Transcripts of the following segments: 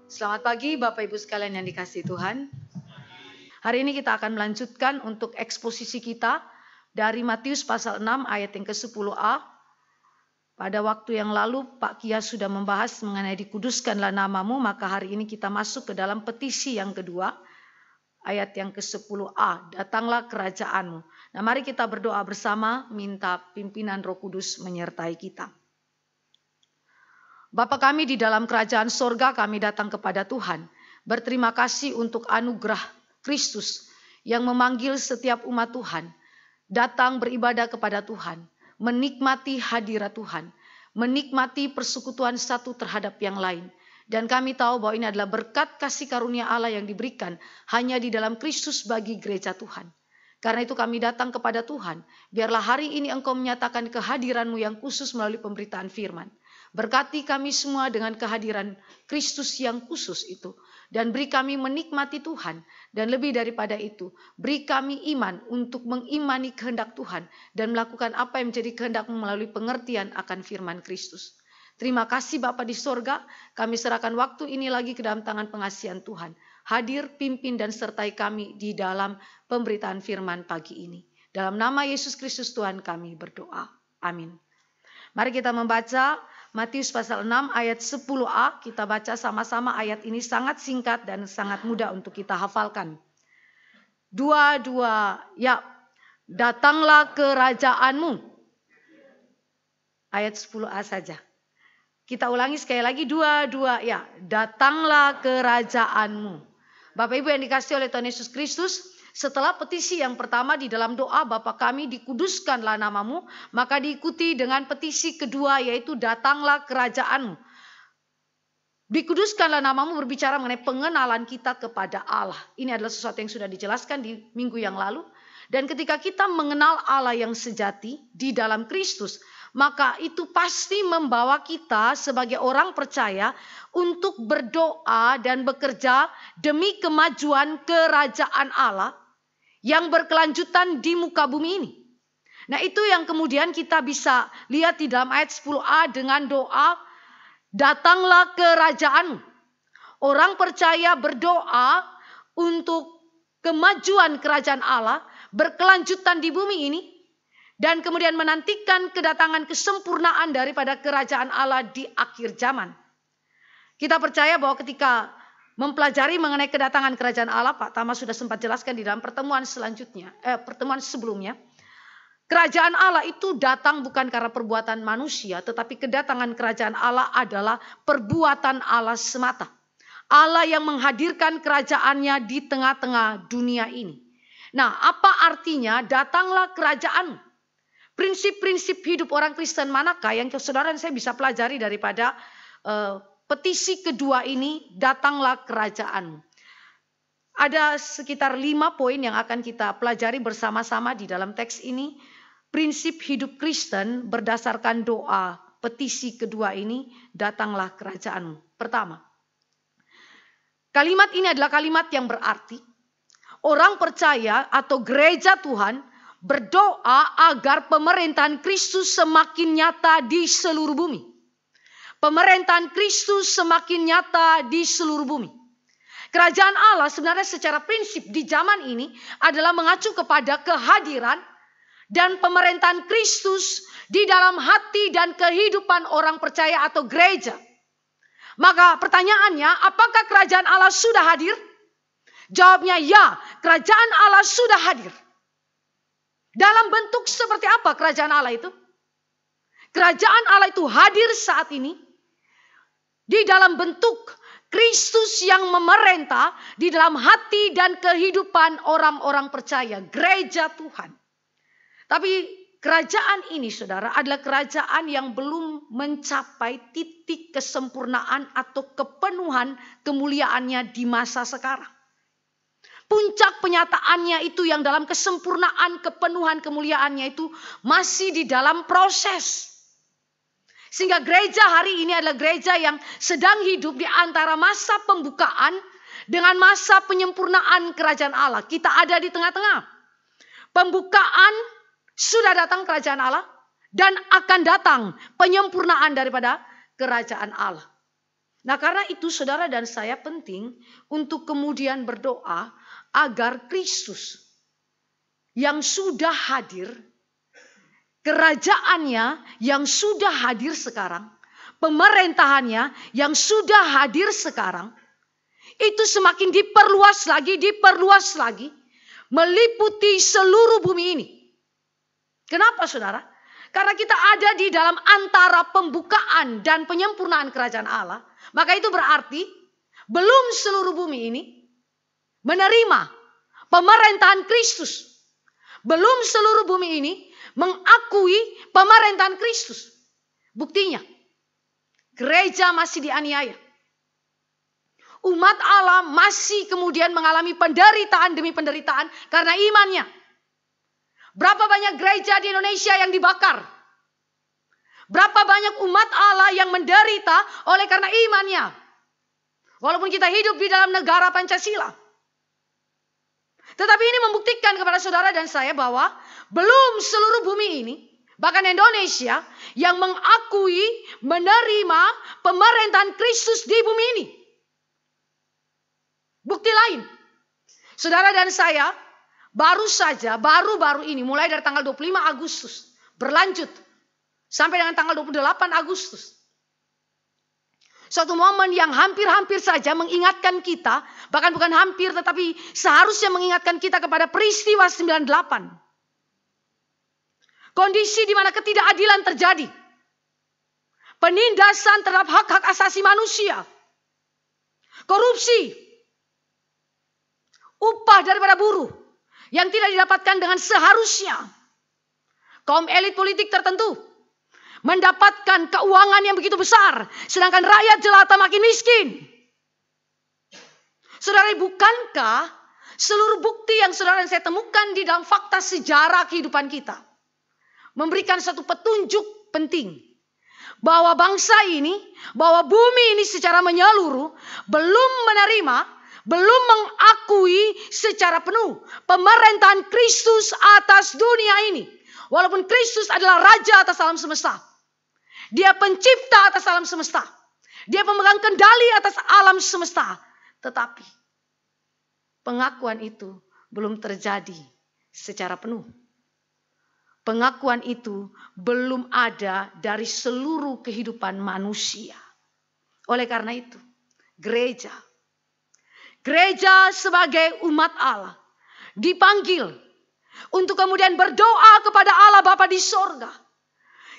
Selamat pagi Bapak Ibu sekalian yang dikasihi Tuhan. Hari ini kita akan melanjutkan untuk eksposisi kita dari Matius pasal 6 ayat yang ke-10a. Pada waktu yang lalu Pak Kia sudah membahas mengenai dikuduskanlah namamu, maka hari ini kita masuk ke dalam petisi yang kedua. Ayat yang ke-10a, datanglah kerajaanmu. Nah, mari kita berdoa bersama, minta pimpinan Roh Kudus menyertai kita. Bapa kami di dalam kerajaan sorga, kami datang kepada Tuhan. Berterima kasih untuk anugerah Kristus yang memanggil setiap umat Tuhan. Datang beribadah kepada Tuhan. Menikmati hadirat Tuhan. Menikmati persekutuan satu terhadap yang lain. Dan kami tahu bahwa ini adalah berkat kasih karunia Allah yang diberikan hanya di dalam Kristus bagi gereja Tuhan. Karena itu kami datang kepada Tuhan. Biarlah hari ini Engkau menyatakan kehadiran-Mu yang khusus melalui pemberitaan firman. Berkati kami semua dengan kehadiran Kristus yang khusus itu. Dan beri kami menikmati Tuhan. Dan lebih daripada itu, beri kami iman untuk mengimani kehendak Tuhan. Dan melakukan apa yang menjadi kehendak-Mu melalui pengertian akan firman Kristus. Terima kasih Bapa di sorga, kami serahkan waktu ini lagi ke dalam tangan pengasihan Tuhan. Hadir, pimpin dan sertai kami di dalam pemberitaan firman pagi ini. Dalam nama Yesus Kristus Tuhan kami berdoa. Amin. Mari kita membaca Matius pasal 6 ayat 10a, kita baca sama-sama. Ayat ini sangat singkat dan sangat mudah untuk kita hafalkan. Dua, ya, datanglah kerajaanmu. Ayat 10a saja. Kita ulangi sekali lagi, dua, ya, datanglah kerajaanmu. Bapak Ibu yang dikasihi oleh Tuhan Yesus Kristus, setelah petisi yang pertama di dalam doa Bapa kami dikuduskanlah namamu, maka diikuti dengan petisi kedua yaitu datanglah kerajaanmu. Dikuduskanlah namamu berbicara mengenai pengenalan kita kepada Allah. Ini adalah sesuatu yang sudah dijelaskan di minggu yang lalu. Dan ketika kita mengenal Allah yang sejati di dalam Kristus, maka itu pasti membawa kita sebagai orang percaya untuk berdoa dan bekerja demi kemajuan kerajaan Allah yang berkelanjutan di muka bumi ini. Nah, itu yang kemudian kita bisa lihat di dalam ayat 10a dengan doa, datanglah kerajaanmu. Orang percaya berdoa untuk kemajuan kerajaan Allah berkelanjutan di bumi ini dan kemudian menantikan kedatangan kesempurnaan daripada kerajaan Allah di akhir zaman. Kita percaya bahwa ketika mempelajari mengenai kedatangan kerajaan Allah, Pak Tama sudah sempat jelaskan di dalam pertemuan sebelumnya. Kerajaan Allah itu datang bukan karena perbuatan manusia, tetapi kedatangan kerajaan Allah adalah perbuatan Allah semata. Allah yang menghadirkan kerajaannya di tengah-tengah dunia ini. Nah, apa artinya datanglah kerajaan? Prinsip-prinsip hidup orang Kristen manakah yang saudara dan saya bisa pelajari daripada petisi kedua ini, datanglah kerajaan. Ada sekitar 5 poin yang akan kita pelajari bersama-sama di dalam teks ini. Prinsip hidup Kristen berdasarkan doa petisi kedua ini, datanglah kerajaanmu. Pertama, kalimat ini adalah kalimat yang berarti orang percaya atau gereja Tuhan berdoa agar pemerintahan Kristus semakin nyata di seluruh bumi. Pemerintahan Kristus semakin nyata di seluruh bumi. Kerajaan Allah sebenarnya secara prinsip di zaman ini adalah mengacu kepada kehadiran dan pemerintahan Kristus di dalam hati dan kehidupan orang percaya atau gereja. Maka pertanyaannya, apakah kerajaan Allah sudah hadir? Jawabnya ya, kerajaan Allah sudah hadir. Dalam bentuk seperti apa kerajaan Allah itu? Kerajaan Allah itu hadir saat ini di dalam bentuk Kristus yang memerintah di dalam hati dan kehidupan orang-orang percaya, gereja Tuhan. Tapi kerajaan ini saudara adalah kerajaan yang belum mencapai titik kesempurnaan atau kepenuhan kemuliaannya di masa sekarang. Puncak penyataannya itu yang dalam kesempurnaan kepenuhan kemuliaannya itu masih di dalam proses. Sehingga gereja hari ini adalah gereja yang sedang hidup di antara masa pembukaan dengan masa penyempurnaan kerajaan Allah. Kita ada di tengah-tengah. Pembukaan sudah datang kerajaan Allah dan akan datang penyempurnaan daripada kerajaan Allah. Nah, karena itu saudara dan saya penting untuk kemudian berdoa agar Kristus yang sudah hadir, kerajaannya yang sudah hadir sekarang, pemerintahannya yang sudah hadir sekarang, itu semakin diperluas lagi, meliputi seluruh bumi ini. Kenapa saudara? Karena kita ada di dalam antara pembukaan dan penyempurnaan kerajaan Allah. Maka itu berarti belum seluruh bumi ini menerima pemerintahan Kristus. Belum seluruh bumi ini mengakui pemerintahan Kristus. Buktinya, gereja masih dianiaya. Umat Allah masih kemudian mengalami penderitaan demi penderitaan karena imannya. Berapa banyak gereja di Indonesia yang dibakar? Berapa banyak umat Allah yang menderita oleh karena imannya? Walaupun kita hidup di dalam negara Pancasila. Tetapi ini membuktikan kepada saudara dan saya bahwa belum seluruh bumi ini, bahkan Indonesia, yang mengakui, menerima pemerintahan Kristus di bumi ini. Bukti lain, saudara dan saya baru-baru ini mulai dari tanggal 25 Agustus berlanjut sampai dengan tanggal 28 Agustus. Suatu momen yang hampir-hampir saja mengingatkan kita, bahkan bukan hampir tetapi seharusnya mengingatkan kita kepada peristiwa 98. Kondisi di mana ketidakadilan terjadi. Penindasan terhadap hak-hak asasi manusia. Korupsi. Upah daripada buruh yang tidak didapatkan dengan seharusnya. Kaum elit politik tertentu mendapatkan keuangan yang begitu besar, sedangkan rakyat jelata makin miskin. Saudara, bukankah seluruh bukti yang saudara dan saya temukan di dalam fakta sejarah kehidupan kita memberikan satu petunjuk penting bahwa bangsa ini, bahwa bumi ini secara menyeluruh belum menerima, belum mengakui secara penuh pemerintahan Kristus atas dunia ini. Walaupun Kristus adalah Raja atas alam semesta. Dia pencipta atas alam semesta. Dia pemegang kendali atas alam semesta. Tetapi pengakuan itu belum terjadi secara penuh. Pengakuan itu belum ada dari seluruh kehidupan manusia. Oleh karena itu, gereja sebagai umat Allah dipanggil untuk kemudian berdoa kepada Allah Bapa di sorga.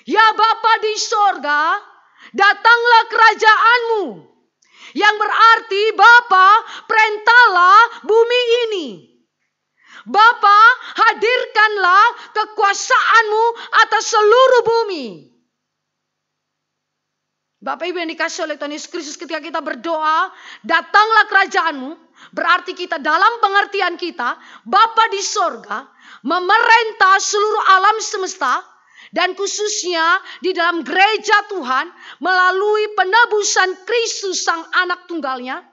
Ya Bapa di sorga, datanglah kerajaanmu. Yang berarti Bapa, perintahlah bumi ini. Bapa, hadirkanlah kekuasaanmu atas seluruh bumi. Bapak Ibu yang dikasih oleh Tuhan Yesus Kristus, ketika kita berdoa, datanglah kerajaanmu, berarti kita dalam pengertian kita, Bapa di sorga, memerintah seluruh alam semesta, dan khususnya di dalam gereja Tuhan, melalui penebusan Kristus Sang Anak Tunggalnya,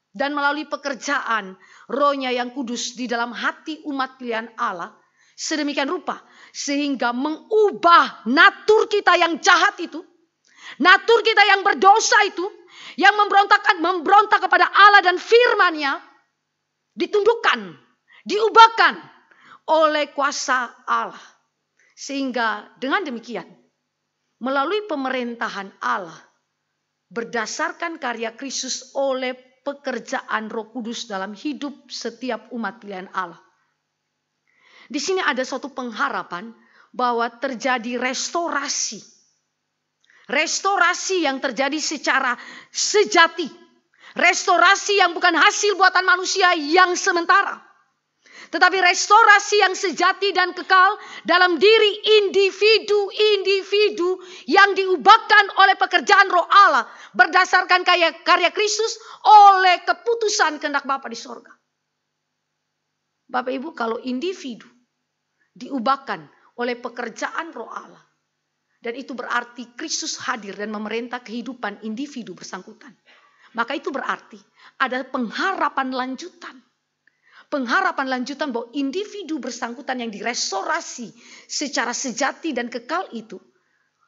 dan melalui pekerjaan Roh-Nya yang kudus di dalam hati umat pilihan Allah, sedemikian rupa, sehingga mengubah natur kita yang jahat itu, natur kita yang berdosa itu, yang memberontak kepada Allah dan firman-Nya, ditundukkan, diubahkan oleh kuasa Allah. Sehingga dengan demikian, melalui pemerintahan Allah, berdasarkan karya Kristus oleh pekerjaan Roh Kudus dalam hidup setiap umat pilihan Allah. Di sini ada suatu pengharapan bahwa terjadi restorasi. Restorasi yang terjadi secara sejati. Restorasi yang bukan hasil buatan manusia yang sementara. Tetapi restorasi yang sejati dan kekal dalam diri individu-individu yang diubahkan oleh pekerjaan Roh Allah berdasarkan karya Kristus oleh keputusan kehendak Bapa di sorga. Bapak Ibu, kalau individu diubahkan oleh pekerjaan Roh Allah, dan itu berarti Kristus hadir dan memerintah kehidupan individu bersangkutan, maka itu berarti ada pengharapan lanjutan. Pengharapan lanjutan bahwa individu bersangkutan yang direstorasi secara sejati dan kekal itu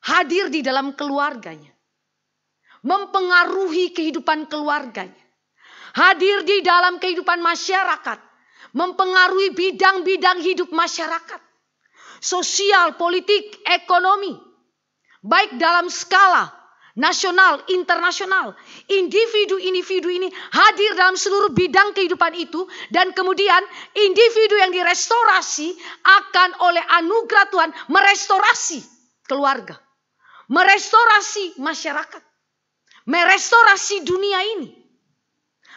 hadir di dalam keluarganya. mempengaruhi kehidupan keluarganya, hadir di dalam kehidupan masyarakat, mempengaruhi bidang-bidang hidup masyarakat, sosial, politik, ekonomi, baik dalam skala nasional, internasional. Individu-individu ini hadir dalam seluruh bidang kehidupan itu, dan kemudian individu yang direstorasi akan oleh anugerah Tuhan merestorasi keluarga, merestorasi masyarakat, merestorasi dunia ini.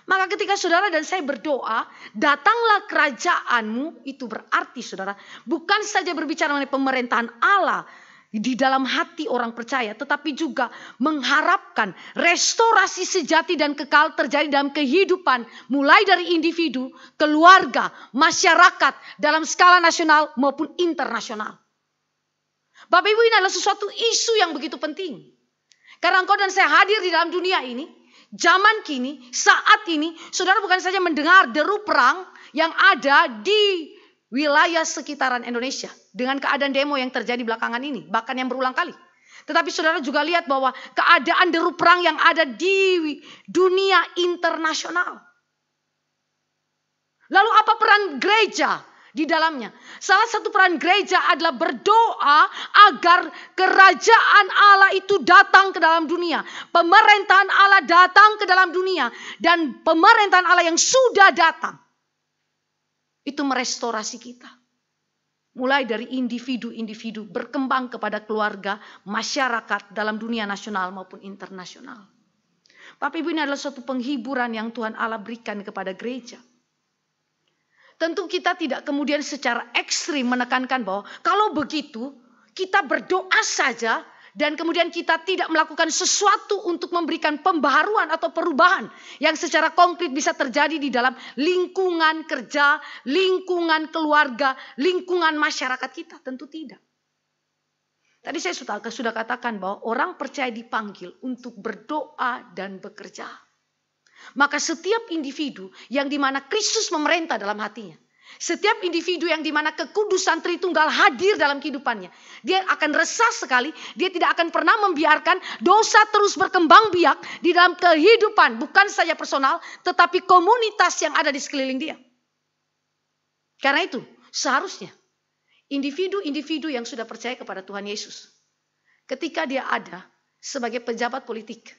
Maka ketika saudara dan saya berdoa, datanglah kerajaanmu, itu berarti saudara bukan saja berbicara mengenai pemerintahan Allah di dalam hati orang percaya, tetapi juga mengharapkan restorasi sejati dan kekal terjadi dalam kehidupan, mulai dari individu, keluarga, masyarakat, dalam skala nasional maupun internasional. Bapak Ibu, ini adalah sesuatu isu yang begitu penting. Karena engkau dan saya hadir di dalam dunia ini, zaman kini, saat ini, saudara bukan saja mendengar deru perang yang ada di wilayah sekitaran Indonesia dengan keadaan demo yang terjadi belakangan ini, bahkan yang berulang kali. Tetapi saudara juga lihat bahwa keadaan deru perang yang ada di dunia internasional. Lalu apa peran gereja di dalamnya? Salah satu peran gereja adalah berdoa agar kerajaan Allah itu datang ke dalam dunia. Pemerintahan Allah datang ke dalam dunia. Dan pemerintahan Allah yang sudah datang, itu merestorasi kita. Mulai dari individu-individu berkembang kepada keluarga, masyarakat dalam dunia nasional maupun internasional. Bapak Ibu, ini adalah suatu penghiburan yang Tuhan Allah berikan kepada gereja. Tentu kita tidak kemudian secara ekstrim menekankan bahwa kalau begitu kita berdoa saja dan kemudian kita tidak melakukan sesuatu untuk memberikan pembaharuan atau perubahan yang secara konkret bisa terjadi di dalam lingkungan kerja, lingkungan keluarga, lingkungan masyarakat kita. Tentu tidak. Tadi saya sudah katakan bahwa orang percaya dipanggil untuk berdoa dan bekerja. Maka setiap individu yang dimana Kristus memerintah dalam hatinya, setiap individu yang dimana kekudusan Tritunggal hadir dalam kehidupannya, dia akan resah sekali. Dia tidak akan pernah membiarkan dosa terus berkembang biak di dalam kehidupan, bukan saja personal, tetapi komunitas yang ada di sekeliling dia. Karena itu seharusnya individu-individu yang sudah percaya kepada Tuhan Yesus, ketika dia ada sebagai pejabat politik,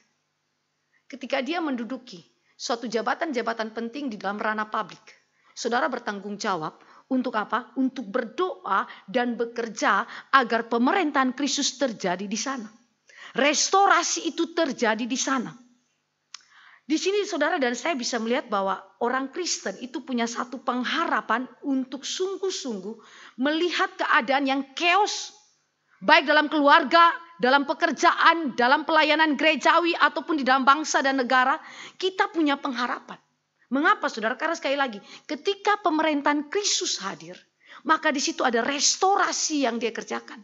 ketika dia menduduki suatu jabatan-jabatan penting di dalam ranah publik, saudara bertanggung jawab untuk apa? Untuk berdoa dan bekerja agar pemerintahan Kristus terjadi di sana. Restorasi itu terjadi di sana. Di sini saudara dan saya bisa melihat bahwa orang Kristen itu punya satu pengharapan untuk sungguh-sungguh melihat keadaan yang chaos, baik dalam keluarga, dalam pekerjaan, dalam pelayanan gerejawi ataupun di dalam bangsa dan negara. Kita punya pengharapan. Mengapa saudara? Karena sekali lagi, ketika pemerintahan Kristus hadir, maka di situ ada restorasi yang dia kerjakan.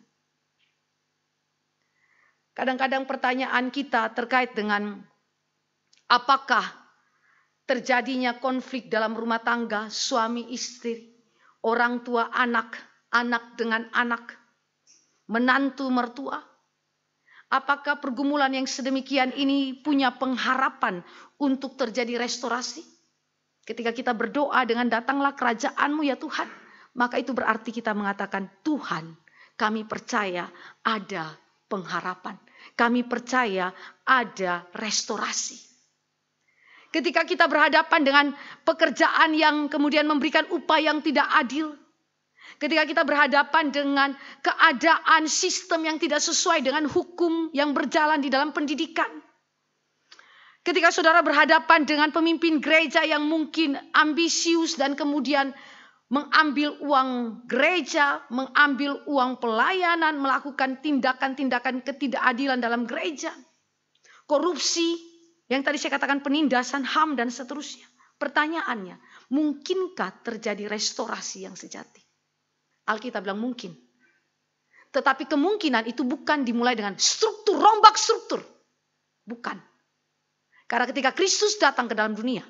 Kadang-kadang pertanyaan kita terkait dengan apakah terjadinya konflik dalam rumah tangga, suami istri, orang tua anak, anak dengan anak, menantu mertua. Apakah pergumulan yang sedemikian ini punya pengharapan untuk terjadi restorasi? Ketika kita berdoa dengan datanglah kerajaan-Mu ya Tuhan, maka itu berarti kita mengatakan, Tuhan, kami percaya ada pengharapan. Kami percaya ada restorasi. Ketika kita berhadapan dengan pekerjaan yang kemudian memberikan upah yang tidak adil, ketika kita berhadapan dengan keadaan sistem yang tidak sesuai dengan hukum yang berjalan di dalam pendidikan, ketika saudara berhadapan dengan pemimpin gereja yang mungkin ambisius dan kemudian mengambil uang gereja, mengambil uang pelayanan, melakukan tindakan-tindakan ketidakadilan dalam gereja, korupsi, yang tadi saya katakan penindasan HAM dan seterusnya. Pertanyaannya, mungkinkah terjadi restorasi yang sejati? Alkitab bilang mungkin. Tetapi kemungkinan itu bukan dimulai dengan struktur, rombak struktur. Bukan. Karena ketika Kristus datang ke dalam dunia,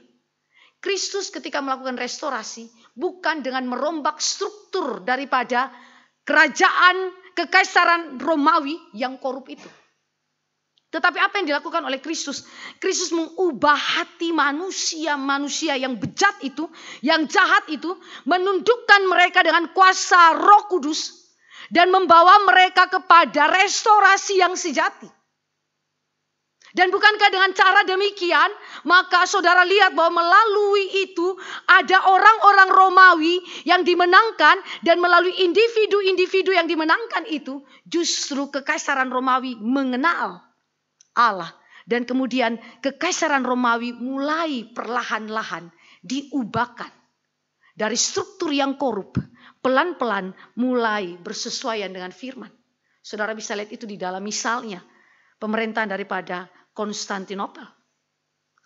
Kristus ketika melakukan restorasi bukan dengan merombak struktur daripada kerajaan kekaisaran Romawi yang korup itu. Tetapi apa yang dilakukan oleh Kristus? Kristus mengubah hati manusia yang bejat itu, yang jahat itu, menundukkan mereka dengan kuasa Roh Kudus dan membawa mereka kepada restorasi yang sejati. Dan bukankah dengan cara demikian, maka saudara lihat bahwa melalui itu ada orang-orang Romawi yang dimenangkan, dan melalui individu-individu yang dimenangkan itu, justru kekaisaran Romawi mengenal Allah. Dan kemudian kekaisaran Romawi mulai perlahan-lahan diubahkan. Dari struktur yang korup, pelan-pelan mulai bersesuaian dengan firman. Saudara bisa lihat itu di dalam misalnya pemerintahan daripada Konstantinopel,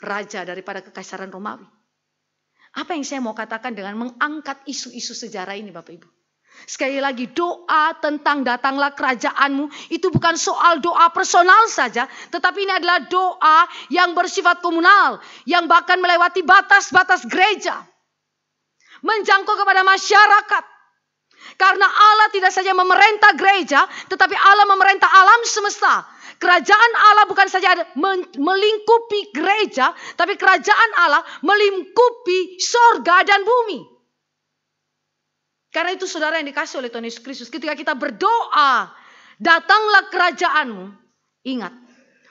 raja daripada kekaisaran Romawi. Apa yang saya mau katakan dengan mengangkat isu-isu sejarah ini, Bapak Ibu? Sekali lagi, doa tentang datanglah kerajaanmu itu bukan soal doa personal saja, tetapi ini adalah doa yang bersifat komunal, yang bahkan melewati batas-batas gereja, menjangkau kepada masyarakat. Karena Allah tidak saja memerintah gereja, tetapi Allah memerintah alam semesta. Kerajaan Allah bukan saja melingkupi gereja, tapi kerajaan Allah melingkupi sorga dan bumi. Karena itu saudara yang dikasih oleh Tuhan Yesus Kristus, ketika kita berdoa, datanglah kerajaanmu. Ingat,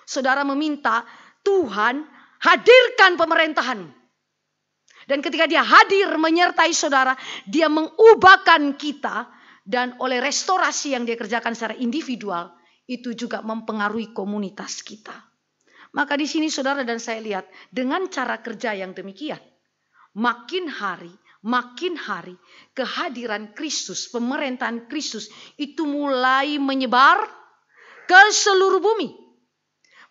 saudara meminta Tuhan hadirkan pemerintahanmu. Dan ketika dia hadir menyertai saudara, dia mengubahkan kita. Dan oleh restorasi yang dia kerjakan secara individual, itu juga mempengaruhi komunitas kita. Maka di sini saudara dan saya lihat, dengan cara kerja yang demikian, makin hari kehadiran Kristus, pemerintahan Kristus itu mulai menyebar ke seluruh bumi.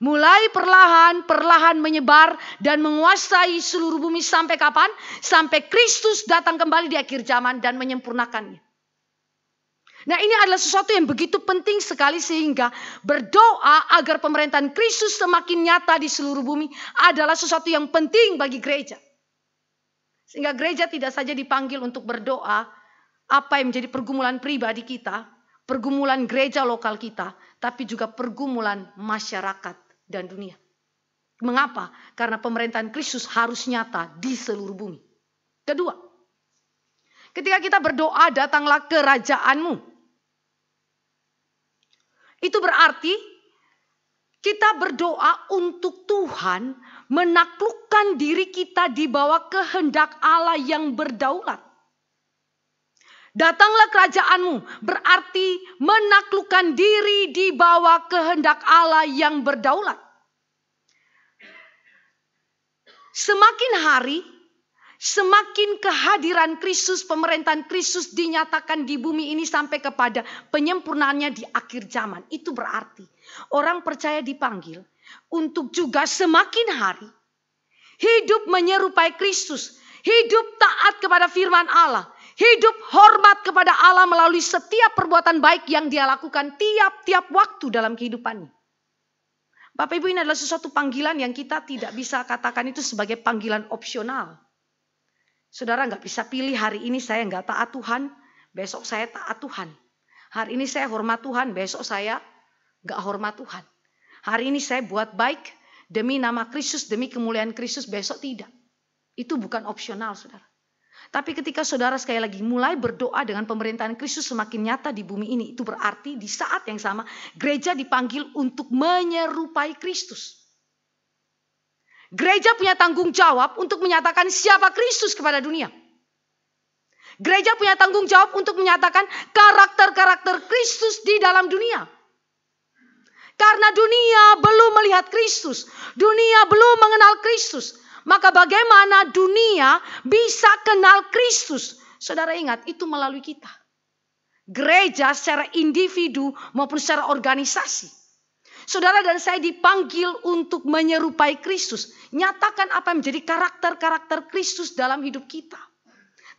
Mulai perlahan menyebar dan menguasai seluruh bumi sampai kapan? Sampai Kristus datang kembali di akhir zaman dan menyempurnakannya. Nah, ini adalah sesuatu yang begitu penting sekali, sehingga berdoa agar pemerintahan Kristus semakin nyata di seluruh bumi adalah sesuatu yang penting bagi gereja. Sehingga gereja tidak saja dipanggil untuk berdoa apa yang menjadi pergumulan pribadi kita, pergumulan gereja lokal kita, tapi juga pergumulan masyarakat dan dunia. Mengapa? Karena pemerintahan Kristus harus nyata di seluruh bumi. Kedua, ketika kita berdoa datanglah kerajaanmu, itu berarti kita berdoa untuk Tuhan menaklukkan diri kita di bawah kehendak Allah yang berdaulat. Datanglah kerajaanmu berarti menaklukkan diri di bawah kehendak Allah yang berdaulat. Semakin hari, semakin kehadiran Kristus, pemerintahan Kristus dinyatakan di bumi ini sampai kepada penyempurnaannya di akhir zaman. Itu berarti orang percaya dipanggil untuk juga semakin hari hidup menyerupai Kristus, hidup taat kepada firman Allah, hidup hormat kepada Allah melalui setiap perbuatan baik yang dia lakukan tiap-tiap waktu dalam kehidupannya. Bapak Ibu, ini adalah sesuatu panggilan yang kita tidak bisa katakan itu sebagai panggilan opsional. Saudara nggak bisa pilih, hari ini saya nggak taat Tuhan, besok saya taat Tuhan. Hari ini saya hormat Tuhan, besok saya nggak hormat Tuhan. Hari ini saya buat baik demi nama Kristus, demi kemuliaan Kristus, besok tidak. Itu bukan opsional, saudara. Tapi ketika saudara sekali lagi mulai berdoa dengan pemerintahan Kristus semakin nyata di bumi ini, itu berarti di saat yang sama gereja dipanggil untuk menyerupai Kristus. Gereja punya tanggung jawab untuk menyatakan siapa Kristus kepada dunia. Gereja punya tanggung jawab untuk menyatakan karakter-karakter Kristus di dalam dunia. Karena dunia belum melihat Kristus, dunia belum mengenal Kristus, maka bagaimana dunia bisa kenal Kristus? Saudara ingat, itu melalui kita. Gereja secara individu maupun secara organisasi. Saudara dan saya dipanggil untuk menyerupai Kristus. Nyatakan apa yang menjadi karakter-karakter Kristus dalam hidup kita.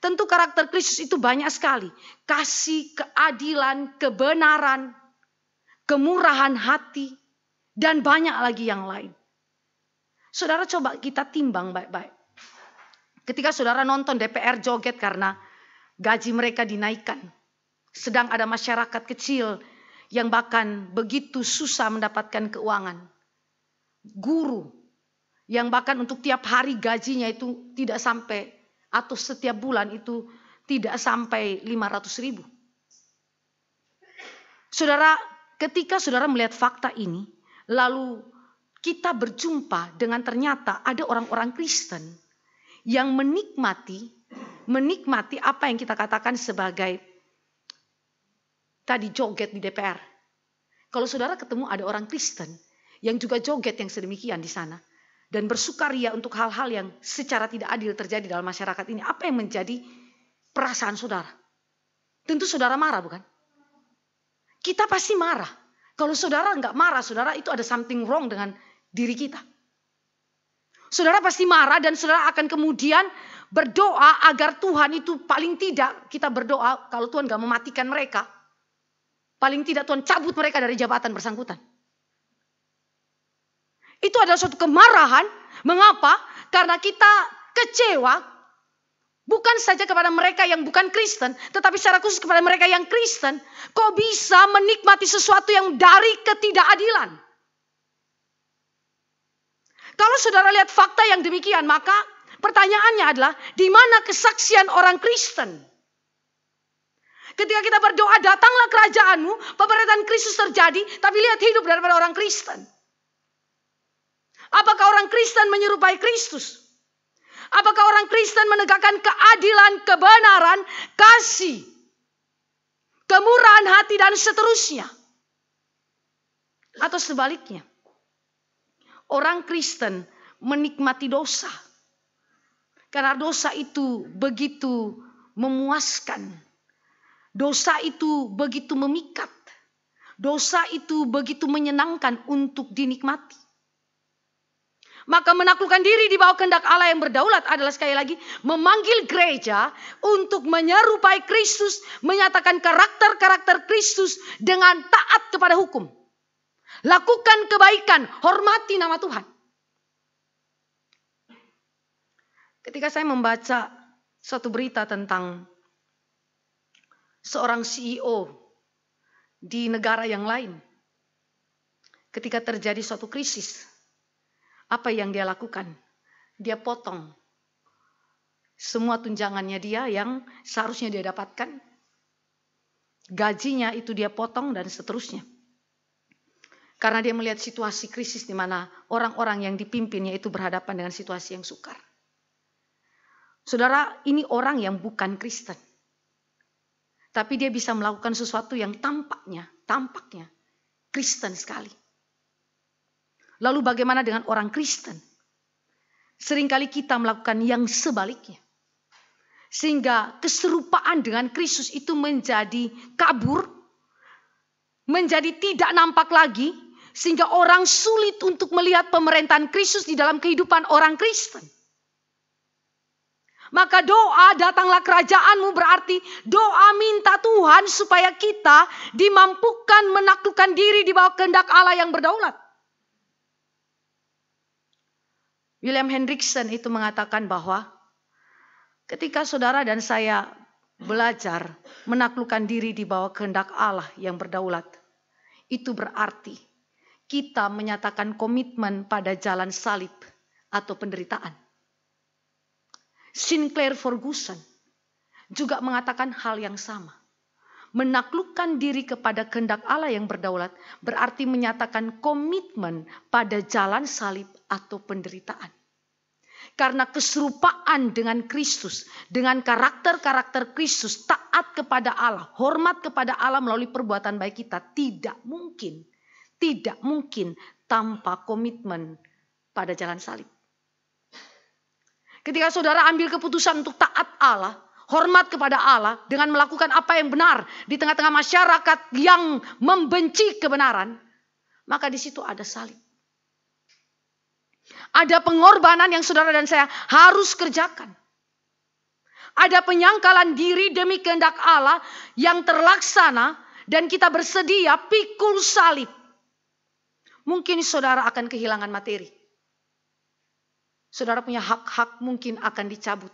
Tentu karakter Kristus itu banyak sekali. Kasih, keadilan, kebenaran, kemurahan hati, dan banyak lagi yang lain. Saudara coba kita timbang baik-baik. Ketika saudara nonton DPR joget karena gaji mereka dinaikkan. Sedang ada masyarakat kecil yang bahkan begitu susah mendapatkan keuangan. guru yang bahkan untuk tiap hari gajinya itu tidak sampai, atau setiap bulan itu tidak sampai 500.000. Saudara, ketika saudara melihat fakta ini, lalu kita berjumpa dengan ternyata ada orang-orang Kristen yang menikmati apa yang kita katakan sebagai tadi joget di DPR. Kalau saudara ketemu ada orang Kristen yang juga joget yang sedemikian di sana dan bersukaria untuk hal-hal yang secara tidak adil terjadi dalam masyarakat ini, apa yang menjadi perasaan saudara? Tentu saudara marah, bukan? Kita pasti marah. Kalau saudara nggak marah, saudara itu ada something wrong dengan diri kita. Saudara pasti marah dan saudara akan kemudian berdoa agar Tuhan itu, paling tidak kita berdoa kalau Tuhan nggak mematikan mereka, paling tidak Tuhan cabut mereka dari jabatan bersangkutan. Itu adalah suatu kemarahan. Mengapa? Karena kita kecewa bukan saja kepada mereka yang bukan Kristen, tetapi secara khusus kepada mereka yang Kristen. Kok bisa menikmati sesuatu yang dari ketidakadilan? Kalau saudara lihat fakta yang demikian, maka pertanyaannya adalah, di mana kesaksian orang Kristen? Ketika kita berdoa, datanglah kerajaanmu, pemerintahan Kristus terjadi, tapi lihat hidup daripada orang Kristen. Apakah orang Kristen menyerupai Kristus? Apakah orang Kristen menegakkan keadilan, kebenaran, kasih, kemurahan hati, dan seterusnya? Atau sebaliknya, orang Kristen menikmati dosa. Karena dosa itu begitu memuaskan. Dosa itu begitu memikat. Dosa itu begitu menyenangkan untuk dinikmati. Maka menaklukkan diri di bawah kehendak Allah yang berdaulat adalah sekali lagi memanggil gereja untuk menyerupai Kristus, menyatakan karakter-karakter Kristus dengan taat kepada hukum. Lakukan kebaikan, hormati nama Tuhan. Ketika saya membaca suatu berita tentang seorang CEO di negara yang lain, ketika terjadi suatu krisis, apa yang dia lakukan? Dia potong semua tunjangannya dia yang seharusnya dia dapatkan. Gajinya itu dia potong dan seterusnya. Karena dia melihat situasi krisis di mana orang-orang yang dipimpinnya itu berhadapan dengan situasi yang sukar. Saudara, ini orang yang bukan Kristen. Tapi dia bisa melakukan sesuatu yang tampaknya Kristen sekali. Lalu bagaimana dengan orang Kristen? Seringkali kita melakukan yang sebaliknya. Sehingga keserupaan dengan Kristus itu menjadi kabur. Menjadi tidak nampak lagi. Sehingga orang sulit untuk melihat pemerintahan Kristus di dalam kehidupan orang Kristen. Maka doa datanglah kerajaanmu berarti doa minta Tuhan supaya kita dimampukan menaklukkan diri di bawah kehendak Allah yang berdaulat. William Hendriksen itu mengatakan bahwa ketika saudara dan saya belajar menaklukkan diri di bawah kehendak Allah yang berdaulat, itu berarti kita menyatakan komitmen pada jalan salib atau penderitaan. Sinclair Ferguson juga mengatakan hal yang sama. Menaklukkan diri kepada kehendak Allah yang berdaulat berarti menyatakan komitmen pada jalan salib atau penderitaan. Karena keserupaan dengan Kristus, dengan karakter-karakter Kristus, taat kepada Allah, hormat kepada Allah melalui perbuatan baik kita tidak mungkin tanpa komitmen pada jalan salib. Ketika saudara ambil keputusan untuk taat Allah, hormat kepada Allah dengan melakukan apa yang benar di tengah-tengah masyarakat yang membenci kebenaran, maka di situ ada salib. Ada pengorbanan yang saudara dan saya harus kerjakan. Ada penyangkalan diri demi kehendak Allah yang terlaksana dan kita bersedia pikul salib. Mungkin saudara akan kehilangan materi. Saudara punya hak-hak mungkin akan dicabut.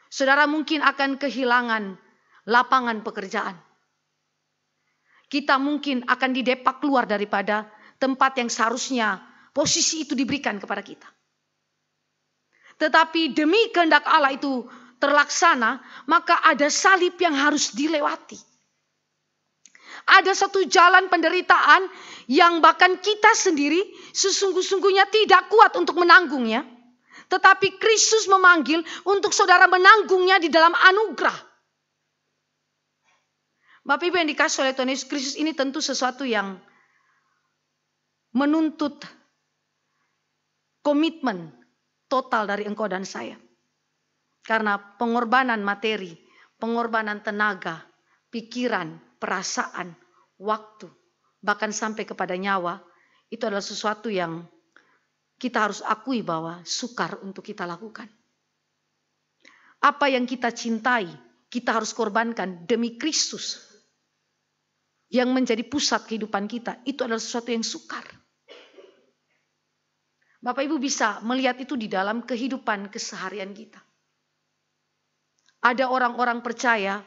Saudara mungkin akan kehilangan lapangan pekerjaan. Kita mungkin akan didepak keluar daripada tempat yang seharusnya posisi itu diberikan kepada kita. Tetapi demi kehendak Allah itu terlaksana, maka ada salib yang harus dilewati. Ada satu jalan penderitaan yang bahkan kita sendiri sesungguh-sungguhnya tidak kuat untuk menanggungnya. Tetapi Kristus memanggil untuk saudara menanggungnya di dalam anugerah. Bapak Ibu yang dikasihi oleh Tuhan Yesus Kristus, ini tentu sesuatu yang menuntut komitmen total dari engkau dan saya. Karena pengorbanan materi, pengorbanan tenaga, pikiran, perasaan, waktu, bahkan sampai kepada nyawa, itu adalah sesuatu yang kita harus akui bahwa sukar untuk kita lakukan. Apa yang kita cintai, kita harus korbankan demi Kristus. Yang menjadi pusat kehidupan kita, itu adalah sesuatu yang sukar. Bapak Ibu bisa melihat itu di dalam kehidupan keseharian kita. Ada orang-orang percaya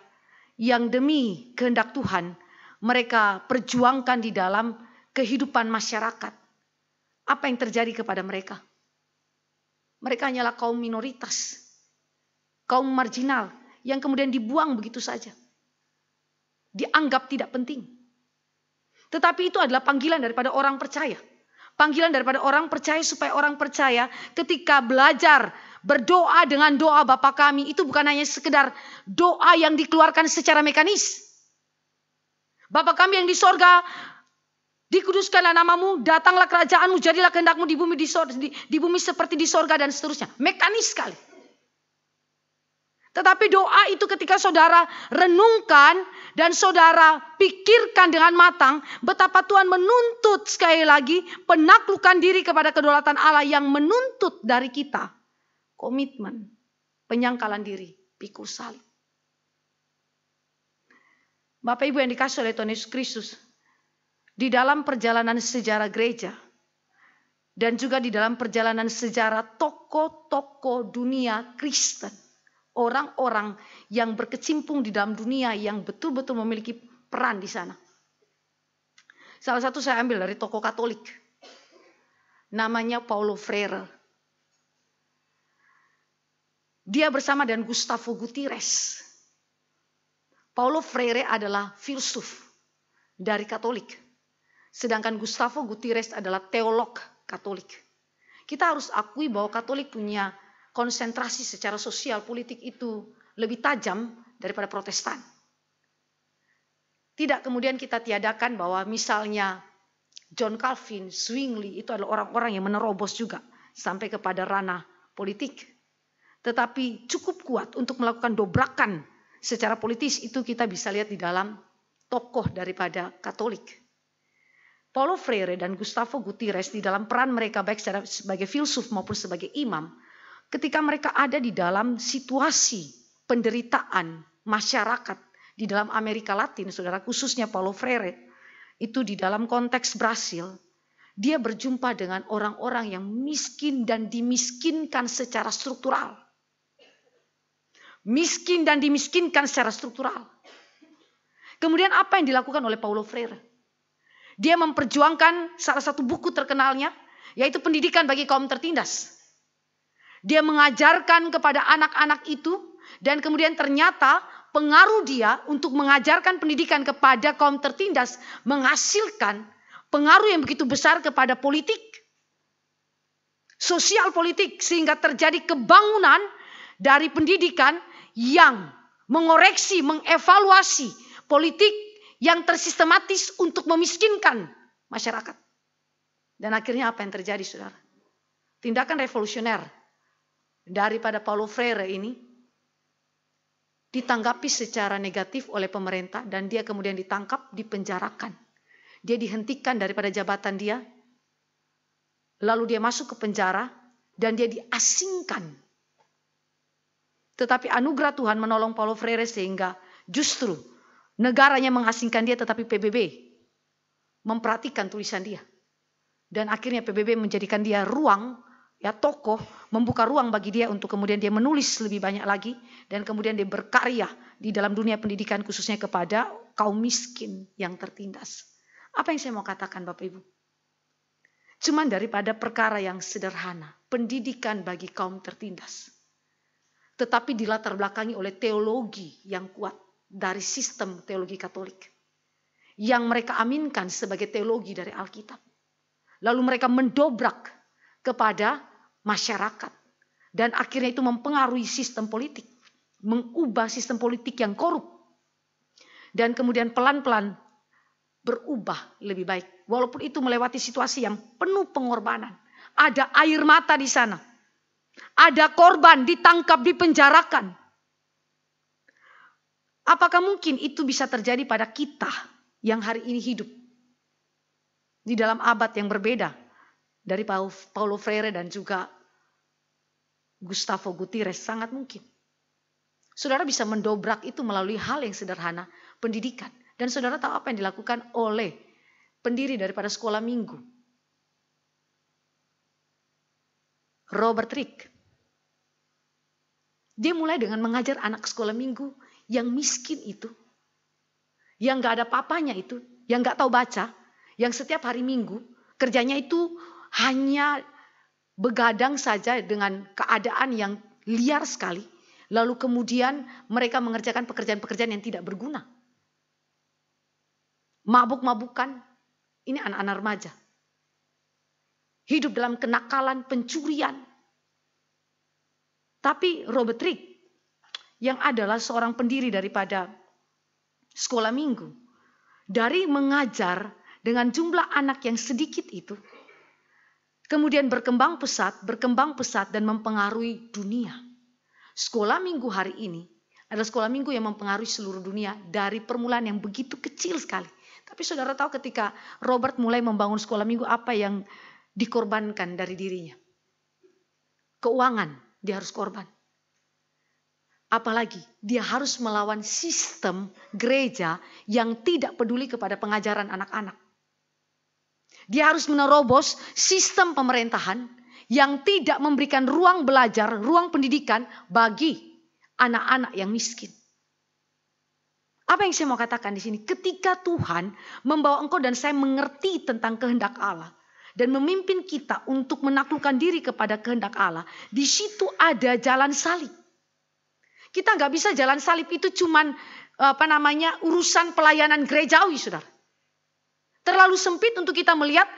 yang demi kehendak Tuhan, mereka perjuangkan di dalam kehidupan masyarakat. Apa yang terjadi kepada mereka? Mereka hanyalah kaum minoritas, kaum marginal, yang kemudian dibuang begitu saja. Dianggap tidak penting. Tetapi itu adalah panggilan daripada orang percaya. Panggilan daripada orang percaya supaya orang percaya ketika belajar berdoa dengan doa Bapa kami, itu bukan hanya sekedar doa yang dikeluarkan secara mekanis. Bapa kami yang di sorga, dikuduskanlah namamu, datanglah kerajaanmu, jadilah kehendakmu di bumi seperti di sorga dan seterusnya. Mekanis sekali. Tetapi doa itu ketika saudara renungkan dan saudara pikirkan dengan matang, betapa Tuhan menuntut sekali lagi penaklukan diri kepada kedaulatan Allah yang menuntut dari kita komitmen, penyangkalan diri, pikul salib. Bapak Ibu yang dikasihi oleh Tuhan Yesus Kristus, di dalam perjalanan sejarah gereja dan juga di dalam perjalanan sejarah tokoh-tokoh dunia Kristen, orang-orang yang berkecimpung di dalam dunia yang betul-betul memiliki peran di sana. Salah satu saya ambil dari tokoh Katolik. Namanya Paulo Freire. Dia bersama dengan Gustavo Gutierrez. Paulo Freire adalah filsuf dari Katolik. Sedangkan Gustavo Gutierrez adalah teolog Katolik. Kita harus akui bahwa Katolik punya konsentrasi secara sosial politik itu lebih tajam daripada Protestan. Tidak kemudian kita tiadakan bahwa misalnya John Calvin, Zwingli itu adalah orang-orang yang menerobos juga sampai kepada ranah politik. Tetapi cukup kuat untuk melakukan dobrakan secara politis, itu kita bisa lihat di dalam tokoh daripada Katolik. Paulo Freire dan Gustavo Gutierrez di dalam peran mereka baik sebagai filsuf maupun sebagai imam, ketika mereka ada di dalam situasi penderitaan masyarakat di dalam Amerika Latin, saudara, khususnya Paulo Freire, itu di dalam konteks Brasil, dia berjumpa dengan orang-orang yang miskin dan dimiskinkan secara struktural. Miskin dan dimiskinkan secara struktural. Kemudian apa yang dilakukan oleh Paulo Freire? Dia memperjuangkan salah satu buku terkenalnya, yaitu Pendidikan bagi Kaum Tertindas. Dia mengajarkan kepada anak-anak itu, dan kemudian ternyata pengaruh dia untuk mengajarkan pendidikan kepada kaum tertindas menghasilkan pengaruh yang begitu besar kepada politik, sosial politik, sehingga terjadi kebangunan dari pendidikan yang mengoreksi, mengevaluasi politik yang tersistematis untuk memiskinkan masyarakat. Dan akhirnya apa yang terjadi, saudara? Tindakan revolusioner daripada Paulo Freire ini ditanggapi secara negatif oleh pemerintah dan dia kemudian ditangkap, dipenjarakan. Dia dihentikan daripada jabatan dia, lalu dia masuk ke penjara dan dia diasingkan. Tetapi anugerah Tuhan menolong Paulo Freire sehingga justru negaranya mengasingkan dia, tetapi PBB memperhatikan tulisan dia. Dan akhirnya PBB menjadikan dia ruang, ya tokoh, membuka ruang bagi dia untuk kemudian dia menulis lebih banyak lagi. Dan kemudian dia berkarya di dalam dunia pendidikan khususnya kepada kaum miskin yang tertindas. Apa yang saya mau katakan Bapak Ibu? Cuman daripada perkara yang sederhana, pendidikan bagi kaum tertindas. Tetapi dilatar belakangi oleh teologi yang kuat dari sistem teologi Katolik. Yang mereka aminkan sebagai teologi dari Alkitab. Lalu mereka mendobrak kepada masyarakat. Dan akhirnya itu mempengaruhi sistem politik. Mengubah sistem politik yang korup. Dan kemudian pelan-pelan berubah lebih baik. Walaupun itu melewati situasi yang penuh pengorbanan. Ada air mata di sana. Ada korban ditangkap, dipenjarakan. Apakah mungkin itu bisa terjadi pada kita yang hari ini hidup di dalam abad yang berbeda dari Paulo Freire dan juga Gustavo Gutierrez? Sangat mungkin. Saudara bisa mendobrak itu melalui hal yang sederhana, pendidikan. Dan saudara tahu apa yang dilakukan oleh pendiri daripada sekolah minggu, Robert Rick. Dia mulai dengan mengajar anak sekolah minggu yang miskin itu, yang gak ada papanya itu, yang gak tahu baca, yang setiap hari minggu kerjanya itu hanya begadang saja dengan keadaan yang liar sekali. Lalu kemudian mereka mengerjakan pekerjaan-pekerjaan yang tidak berguna. Mabuk-mabukan, ini anak-anak remaja. Hidup dalam kenakalan, pencurian. Tapi Robert Rick, yang adalah seorang pendiri daripada sekolah minggu, dari mengajar dengan jumlah anak yang sedikit itu, kemudian berkembang pesat dan mempengaruhi dunia. Sekolah minggu hari ini adalah sekolah minggu yang mempengaruhi seluruh dunia dari permulaan yang begitu kecil sekali. Tapi saudara tahu ketika Robert mulai membangun sekolah minggu, apa yang dikorbankan dari dirinya? Keuangan, dia harus korban. Apalagi dia harus melawan sistem gereja yang tidak peduli kepada pengajaran anak-anak. Dia harus menerobos sistem pemerintahan yang tidak memberikan ruang belajar, ruang pendidikan bagi anak-anak yang miskin. Apa yang saya mau katakan di sini? Ketika Tuhan membawa engkau dan saya mengerti tentang kehendak Allah dan memimpin kita untuk menaklukkan diri kepada kehendak Allah, di situ ada jalan salib. Kita nggak bisa jalan salib itu cuman urusan pelayanan gerejawi, saudara. Terlalu sempit untuk kita melihat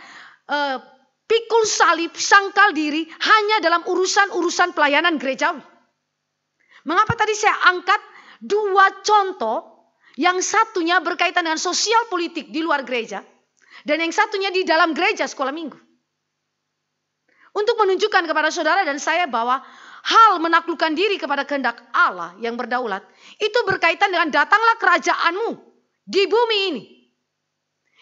pikul salib, sangkal diri hanya dalam urusan-urusan pelayanan gerejawi. Mengapa tadi saya angkat dua contoh? Yang satunya berkaitan dengan sosial politik di luar gereja. Dan yang satunya di dalam gereja sekolah minggu. Untuk menunjukkan kepada saudara dan saya bahwa hal menaklukkan diri kepada kehendak Allah yang berdaulat. Itu berkaitan dengan datanglah kerajaanmu di bumi ini.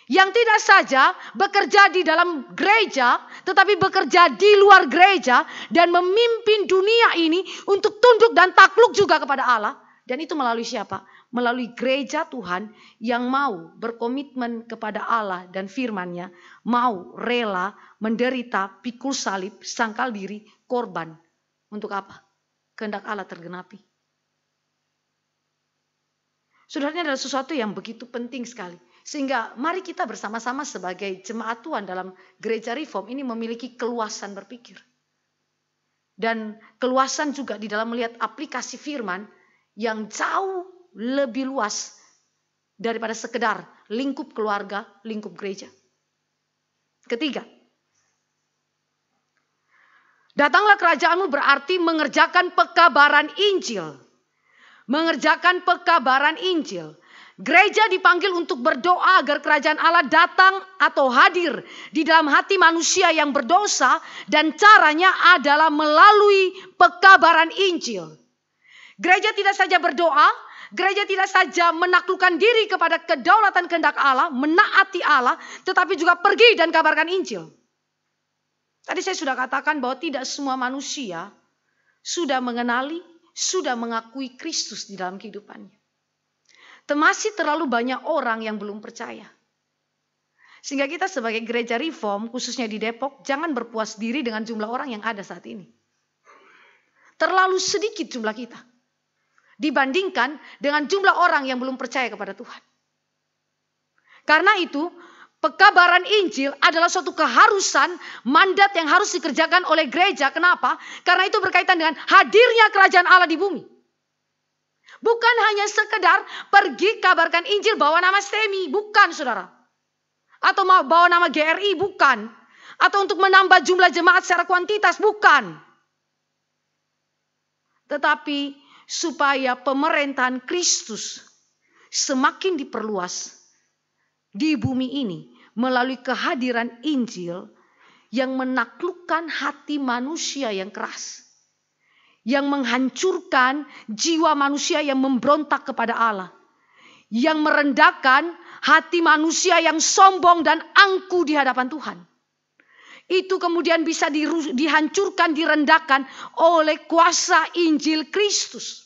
Yang tidak saja bekerja di dalam gereja, tetapi bekerja di luar gereja. Dan memimpin dunia ini untuk tunduk dan takluk juga kepada Allah. Dan itu melalui siapa? Melalui gereja Tuhan yang mau berkomitmen kepada Allah dan firman-Nya, mau rela menderita, pikul salib, sangkal diri, korban. Untuk apa? Kehendak Allah tergenapi. Saudara, ini adalah sesuatu yang begitu penting sekali. Sehingga mari kita bersama-sama sebagai jemaat Tuhan dalam gereja Reform ini memiliki keluasan berpikir. Dan keluasan juga di dalam melihat aplikasi firman yang jauh lebih luas daripada sekedar lingkup keluarga, lingkup gereja. Ketiga, datanglah kerajaanmu berarti mengerjakan pekabaran Injil. Mengerjakan pekabaran Injil. Gereja dipanggil untuk berdoa agar kerajaan Allah datang atau hadir di dalam hati manusia yang berdosa. Dan caranya adalah melalui pekabaran Injil. Gereja tidak saja berdoa, gereja tidak saja menaklukkan diri kepada kedaulatan kehendak Allah, menaati Allah, tetapi juga pergi dan kabarkan Injil. Tadi saya sudah katakan bahwa tidak semua manusia sudah mengenali, sudah mengakui Kristus di dalam kehidupannya. Masih terlalu banyak orang yang belum percaya. Sehingga kita sebagai gereja Reform, khususnya di Depok, jangan berpuas diri dengan jumlah orang yang ada saat ini. Terlalu sedikit jumlah kita. Dibandingkan dengan jumlah orang yang belum percaya kepada Tuhan. Karena itu Pekabaran Injil adalah suatu keharusan, mandat yang harus dikerjakan oleh gereja. Kenapa? Karena itu berkaitan dengan hadirnya kerajaan Allah di bumi. Bukan hanya sekedar pergi kabarkan Injil bawa nama STEMI, bukan saudara. Atau mau bawa nama GRI, bukan. Atau untuk menambah jumlah jemaat secara kuantitas, bukan. Tetapi supaya pemerintahan Kristus semakin diperluas di bumi ini melalui kehadiran Injil yang menaklukkan hati manusia yang keras, yang menghancurkan jiwa manusia yang memberontak kepada Allah, yang merendahkan hati manusia yang sombong dan angkuh di hadapan Tuhan. Itu kemudian bisa dihancurkan, direndahkan oleh kuasa Injil Kristus.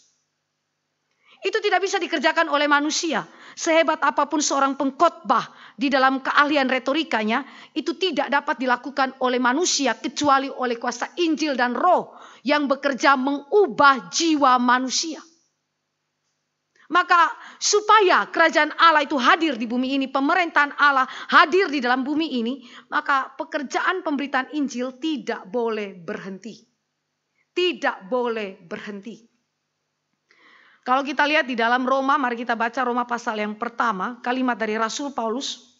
Itu tidak bisa dikerjakan oleh manusia. Sehebat apapun seorang pengkhotbah di dalam keahlian retorikanya, itu tidak dapat dilakukan oleh manusia kecuali oleh kuasa Injil dan Roh yang bekerja mengubah jiwa manusia. Maka supaya kerajaan Allah itu hadir di bumi ini, pemerintahan Allah hadir di dalam bumi ini, maka pekerjaan pemberitaan Injil tidak boleh berhenti. Tidak boleh berhenti. Kalau kita lihat di dalam Roma, mari kita baca Roma pasal yang pertama, kalimat dari Rasul Paulus.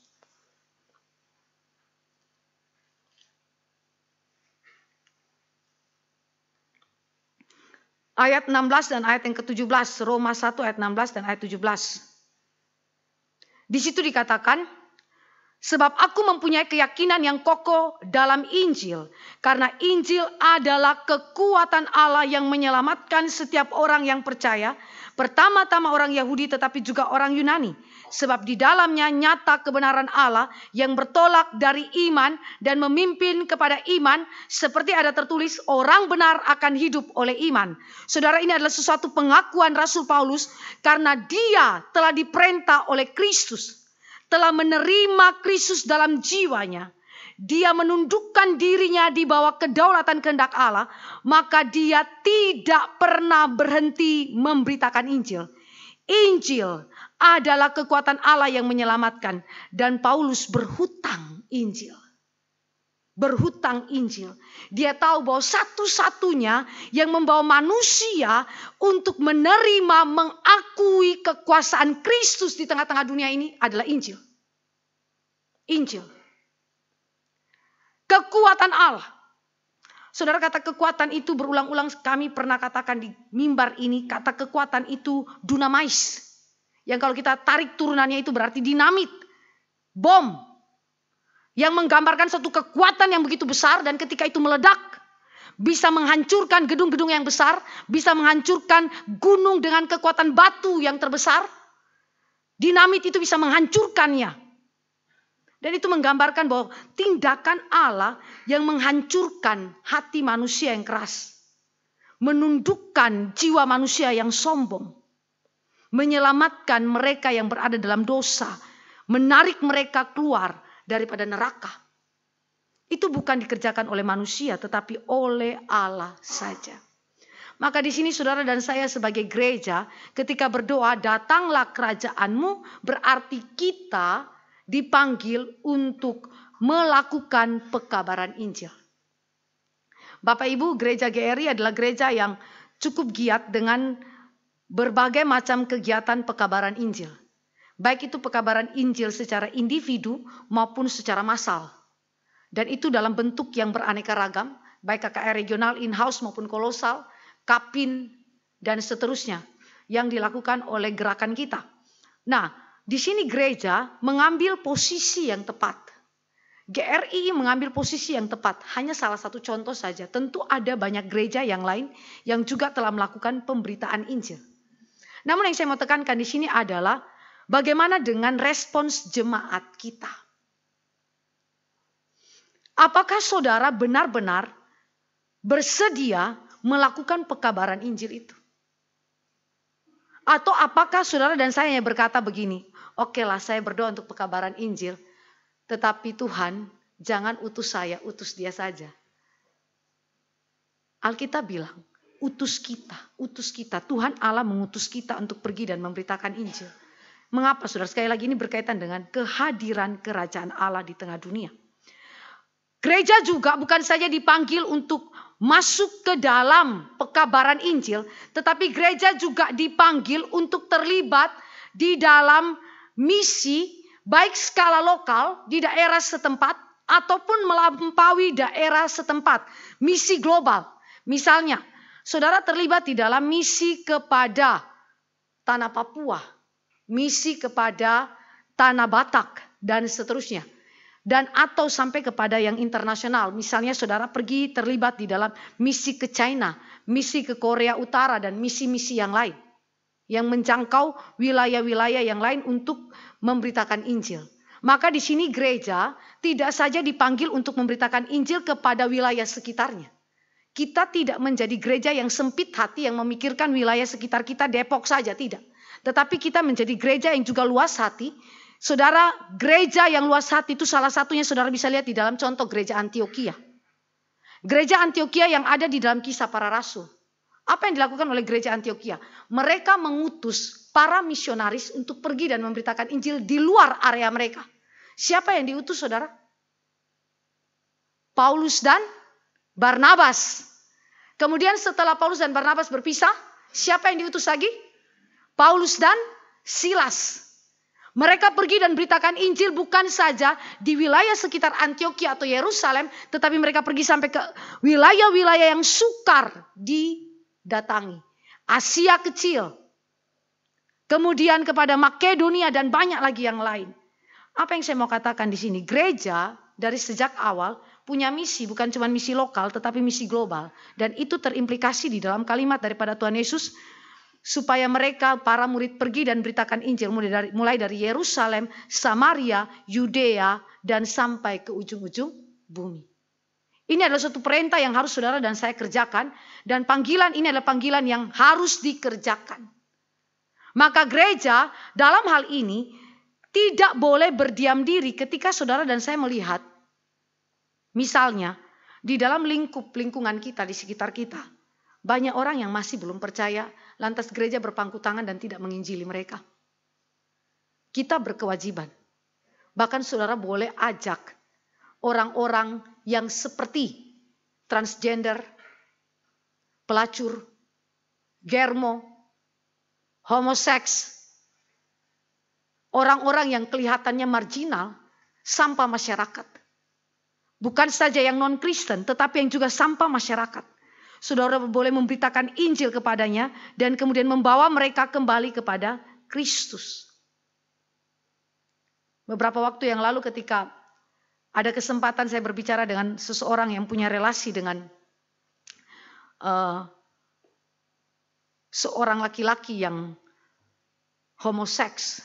Ayat 16 dan ayat yang ke-17, Roma 1 ayat 16 dan ayat 17. Di situ dikatakan, sebab aku mempunyai keyakinan yang kokoh dalam Injil, karena Injil adalah kekuatan Allah yang menyelamatkan setiap orang yang percaya, pertama-tama orang Yahudi tetapi juga orang Yunani. Sebab di dalamnya nyata kebenaran Allah yang bertolak dari iman dan memimpin kepada iman, seperti ada tertulis, orang benar akan hidup oleh iman. Saudara, ini adalah sesuatu pengakuan Rasul Paulus karena dia telah diperintah oleh Kristus, telah menerima Kristus dalam jiwanya. Dia menundukkan dirinya di bawah kedaulatan kehendak Allah, maka dia tidak pernah berhenti memberitakan Injil. Injil adalah kekuatan Allah yang menyelamatkan, dan Paulus berhutang Injil. Berhutang Injil. Dia tahu bahwa satu-satunya yang membawa manusia untuk menerima, mengakui kekuasaan Kristus di tengah-tengah dunia ini adalah Injil. Injil. Kekuatan Allah. Saudara, kata kekuatan itu berulang-ulang kami pernah katakan di mimbar ini, kata kekuatan itu dunamais. Yang kalau kita tarik turunannya itu berarti dinamit, bom. Yang menggambarkan satu kekuatan yang begitu besar dan ketika itu meledak, bisa menghancurkan gedung-gedung yang besar, bisa menghancurkan gunung dengan kekuatan batu yang terbesar. Dinamit itu bisa menghancurkannya. Dan itu menggambarkan bahwa tindakan Allah yang menghancurkan hati manusia yang keras. Menundukkan jiwa manusia yang sombong. Menyelamatkan mereka yang berada dalam dosa. Menarik mereka keluar daripada neraka. Itu bukan dikerjakan oleh manusia tetapi oleh Allah saja. Maka di sini saudara dan saya sebagai gereja ketika berdoa, datanglah kerajaanmu, berarti kita dipanggil untuk melakukan pekabaran Injil. Bapak Ibu, gereja GRI adalah gereja yang cukup giat dengan berbagai macam kegiatan pekabaran Injil. Baik itu pekabaran Injil secara individu maupun secara massal. Dan itu dalam bentuk yang beraneka ragam, baik KKR regional, in-house maupun kolosal, Kapin, dan seterusnya yang dilakukan oleh gerakan kita. Nah, di sini gereja mengambil posisi yang tepat. GRI mengambil posisi yang tepat. Hanya salah satu contoh saja. Tentu ada banyak gereja yang lain yang juga telah melakukan pemberitaan Injil. Namun yang saya mau tekankan di sini adalah bagaimana dengan respons jemaat kita. Apakah saudara benar-benar bersedia melakukan pekabaran Injil itu? Atau apakah saudara dan saya yang berkata begini, oke lah saya berdoa untuk pekabaran Injil, tetapi Tuhan jangan utus saya, utus dia saja. Alkitab bilang, utus kita. Tuhan Allah mengutus kita untuk pergi dan memberitakan Injil. Mengapa saudara? Sekali lagi ini berkaitan dengan kehadiran kerajaan Allah di tengah dunia. Gereja juga bukan saja dipanggil untuk masuk ke dalam pekabaran Injil, tetapi gereja juga dipanggil untuk terlibat di dalam misi baik skala lokal di daerah setempat ataupun melampaui daerah setempat, misi global. Misalnya, saudara terlibat di dalam misi kepada tanah Papua, misi kepada tanah Batak dan seterusnya. Dan atau sampai kepada yang internasional. Misalnya saudara pergi terlibat di dalam misi ke China, misi ke Korea Utara dan misi-misi yang lain. Yang menjangkau wilayah-wilayah yang lain untuk memberitakan Injil. Maka di sini gereja tidak saja dipanggil untuk memberitakan Injil kepada wilayah sekitarnya. Kita tidak menjadi gereja yang sempit hati yang memikirkan wilayah sekitar kita Depok saja, tidak. Tetapi kita menjadi gereja yang juga luas hati. Saudara, gereja yang luas hati itu salah satunya saudara bisa lihat di dalam contoh gereja Antioquia. Gereja Antioquia yang ada di dalam Kisah Para Rasul. Apa yang dilakukan oleh gereja Antioquia? Mereka mengutus para misionaris untuk pergi dan memberitakan Injil di luar area mereka. Siapa yang diutus saudara? Paulus dan Barnabas. Kemudian setelah Paulus dan Barnabas berpisah, siapa yang diutus lagi? Paulus dan Silas. Mereka pergi dan beritakan Injil bukan saja di wilayah sekitar Antioquia atau Yerusalem, tetapi mereka pergi sampai ke wilayah-wilayah yang sukar didatangi. Asia Kecil, kemudian kepada Makedonia dan banyak lagi yang lain. Apa yang saya mau katakan di sini? Gereja dari sejak awal punya misi, bukan cuma misi lokal, tetapi misi global. Dan itu terimplikasi di dalam kalimat daripada Tuhan Yesus, supaya mereka, para murid pergi dan beritakan Injil mulai dari Yerusalem, Samaria, Yudea, dan sampai ke ujung-ujung bumi. Ini adalah suatu perintah yang harus saudara dan saya kerjakan. Dan panggilan ini adalah panggilan yang harus dikerjakan. Maka gereja dalam hal ini tidak boleh berdiam diri ketika saudara dan saya melihat. Misalnya di dalam lingkungan kita, di sekitar kita. Banyak orang yang masih belum percaya, lantas gereja berpangku tangan dan tidak menginjili mereka. Kita berkewajiban. Bahkan saudara boleh ajak orang-orang yang seperti transgender, pelacur, germo, homoseks, orang-orang yang kelihatannya marginal, sampah masyarakat. Bukan saja yang non-Kristen, tetapi yang juga sampah masyarakat. Saudara boleh memberitakan Injil kepadanya dan kemudian membawa mereka kembali kepada Kristus. Beberapa waktu yang lalu ketika ada kesempatan saya berbicara dengan seseorang yang punya relasi dengan seorang laki-laki yang homoseks.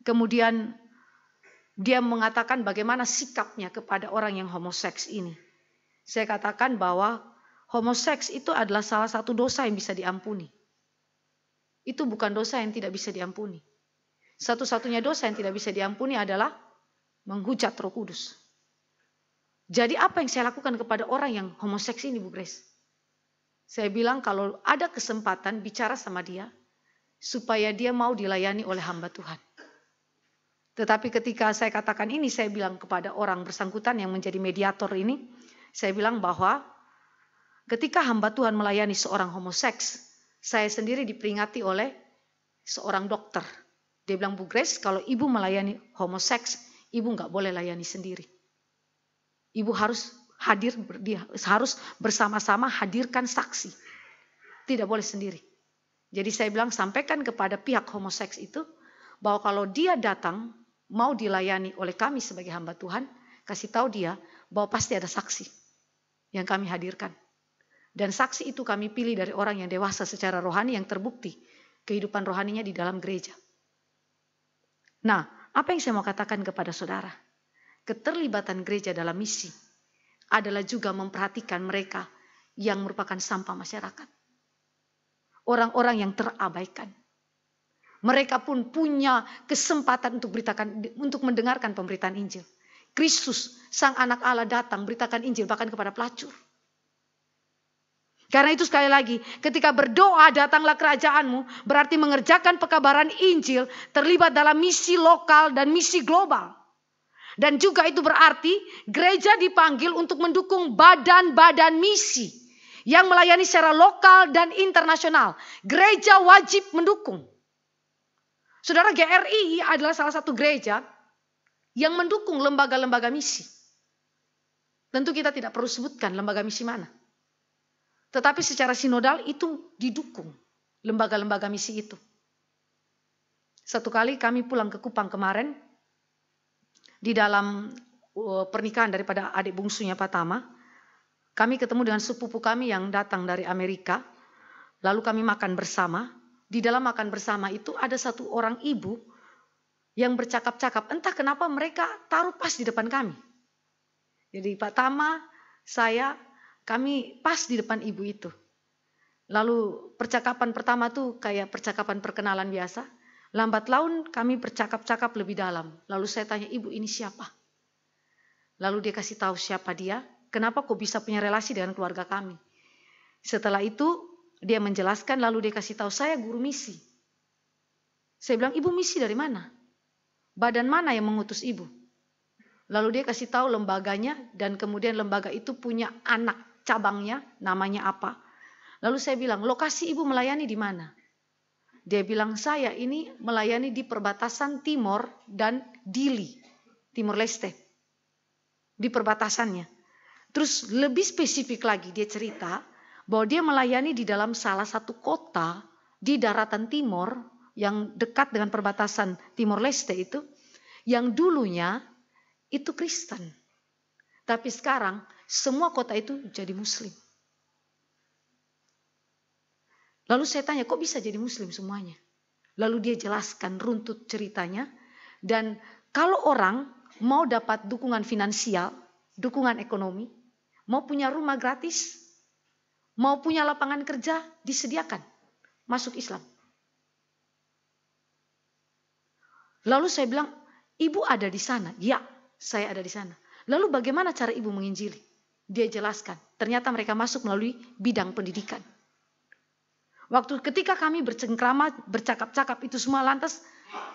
Kemudian dia mengatakan bagaimana sikapnya kepada orang yang homoseks ini. Saya katakan bahwa homoseks itu adalah salah satu dosa yang bisa diampuni. Itu bukan dosa yang tidak bisa diampuni. Satu-satunya dosa yang tidak bisa diampuni adalah menghujat Roh Kudus. Jadi apa yang saya lakukan kepada orang yang homoseks ini, Bu Grace? Saya bilang kalau ada kesempatan bicara sama dia, supaya dia mau dilayani oleh hamba Tuhan. Tetapi ketika saya katakan ini, saya bilang kepada orang bersangkutan yang menjadi mediator ini, saya bilang bahwa ketika hamba Tuhan melayani seorang homoseks, saya sendiri diperingati oleh seorang dokter. Dia bilang, Bu Grace, kalau ibu melayani homoseks, ibu nggak boleh layani sendiri. Ibu harus hadir, harus bersama-sama hadirkan saksi. Tidak boleh sendiri. Jadi saya bilang, sampaikan kepada pihak homoseks itu, bahwa kalau dia datang, mau dilayani oleh kami sebagai hamba Tuhan, kasih tahu dia bahwa pasti ada saksi yang kami hadirkan. Dan saksi itu kami pilih dari orang yang dewasa secara rohani yang terbukti kehidupan rohaninya di dalam gereja. Nah, apa yang saya mau katakan kepada saudara? Keterlibatan gereja dalam misi adalah juga memperhatikan mereka yang merupakan sampah masyarakat. Orang-orang yang terabaikan. Mereka pun punya kesempatan untuk mendengarkan pemberitaan Injil. Kristus, Sang Anak Allah datang beritakan Injil bahkan kepada pelacur. Karena itu sekali lagi, ketika berdoa datanglah kerajaanmu, berarti mengerjakan pekabaran Injil, terlibat dalam misi lokal dan misi global. Dan juga itu berarti gereja dipanggil untuk mendukung badan-badan misi yang melayani secara lokal dan internasional. Gereja wajib mendukung. Saudara, GRI adalah salah satu gereja yang mendukung lembaga-lembaga misi. Tentu kita tidak perlu sebutkan lembaga misi mana. Tetapi secara sinodal itu didukung lembaga-lembaga misi itu. Satu kali kami pulang ke Kupang kemarin, di dalam pernikahan daripada adik bungsunya Pak Tama, kami ketemu dengan sepupu kami yang datang dari Amerika, lalu kami makan bersama. Di dalam makan bersama itu ada satu orang ibu yang bercakap-cakap, entah kenapa mereka taruh pas di depan kami. Jadi Pak Tama, saya, kami pas di depan ibu itu. Lalu percakapan pertama tuh kayak percakapan perkenalan biasa. Lambat laun kami bercakap-cakap lebih dalam. Lalu saya tanya, ibu ini siapa? Lalu dia kasih tahu siapa dia. Kenapa kok bisa punya relasi dengan keluarga kami? Setelah itu dia menjelaskan, lalu dia kasih tahu, saya guru misi. Saya bilang, ibu misi dari mana? Badan mana yang mengutus ibu? Lalu dia kasih tahu lembaganya, dan kemudian lembaga itu punya anak cabangnya, namanya apa. Lalu saya bilang, lokasi ibu melayani di mana? Dia bilang, saya ini melayani di perbatasan Timor dan Dili, Timor Leste. Di perbatasannya. Terus lebih spesifik lagi dia cerita bahwa dia melayani di dalam salah satu kota di daratan timur yang dekat dengan perbatasan Timor Leste itu, yang dulunya itu Kristen. Tapi sekarang semua kota itu jadi Muslim. Lalu saya tanya, kok bisa jadi Muslim semuanya? Lalu dia jelaskan runtut ceritanya. Dan kalau orang mau dapat dukungan finansial, dukungan ekonomi, mau punya rumah gratis, mau punya lapangan kerja, disediakan. Masuk Islam. Lalu saya bilang, ibu ada di sana? Ya, saya ada di sana. Lalu bagaimana cara ibu menginjili? Dia jelaskan. Ternyata mereka masuk melalui bidang pendidikan. Waktu ketika kami bercengkrama, bercakap-cakap itu semua, lantas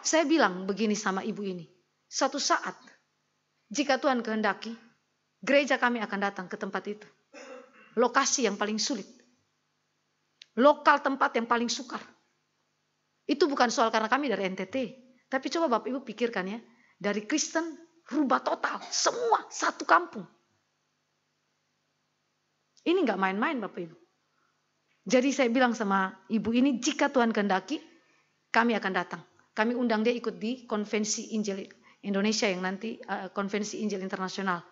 saya bilang begini sama ibu ini. Suatu saat, jika Tuhan kehendaki, gereja kami akan datang ke tempat itu. Lokasi yang paling sulit. Lokal tempat yang paling sukar. Itu bukan soal karena kami dari NTT. Tapi coba Bapak Ibu pikirkan ya. Dari Kristen, rubah total. Semua, satu kampung. Ini gak main-main Bapak Ibu. Jadi saya bilang sama ibu ini, jika Tuhan kehendaki, kami akan datang. Kami undang dia ikut di konvensi Injil Indonesia yang nanti konvensi Injil internasional.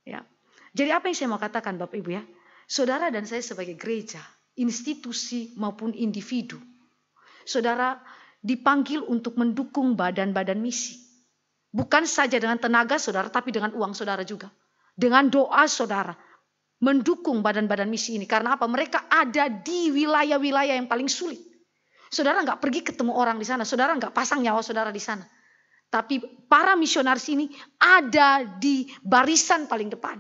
Ya. Jadi apa yang saya mau katakan Bapak Ibu ya, saudara dan saya sebagai gereja, institusi maupun individu, saudara dipanggil untuk mendukung badan-badan misi. Bukan saja dengan tenaga saudara, tapi dengan uang saudara juga. Dengan doa saudara. Mendukung badan-badan misi ini. Karena apa? Mereka ada di wilayah-wilayah yang paling sulit. Saudara nggak pergi ketemu orang di sana. Saudara nggak pasang nyawa saudara di sana. Tapi para misionaris ini ada di barisan paling depan.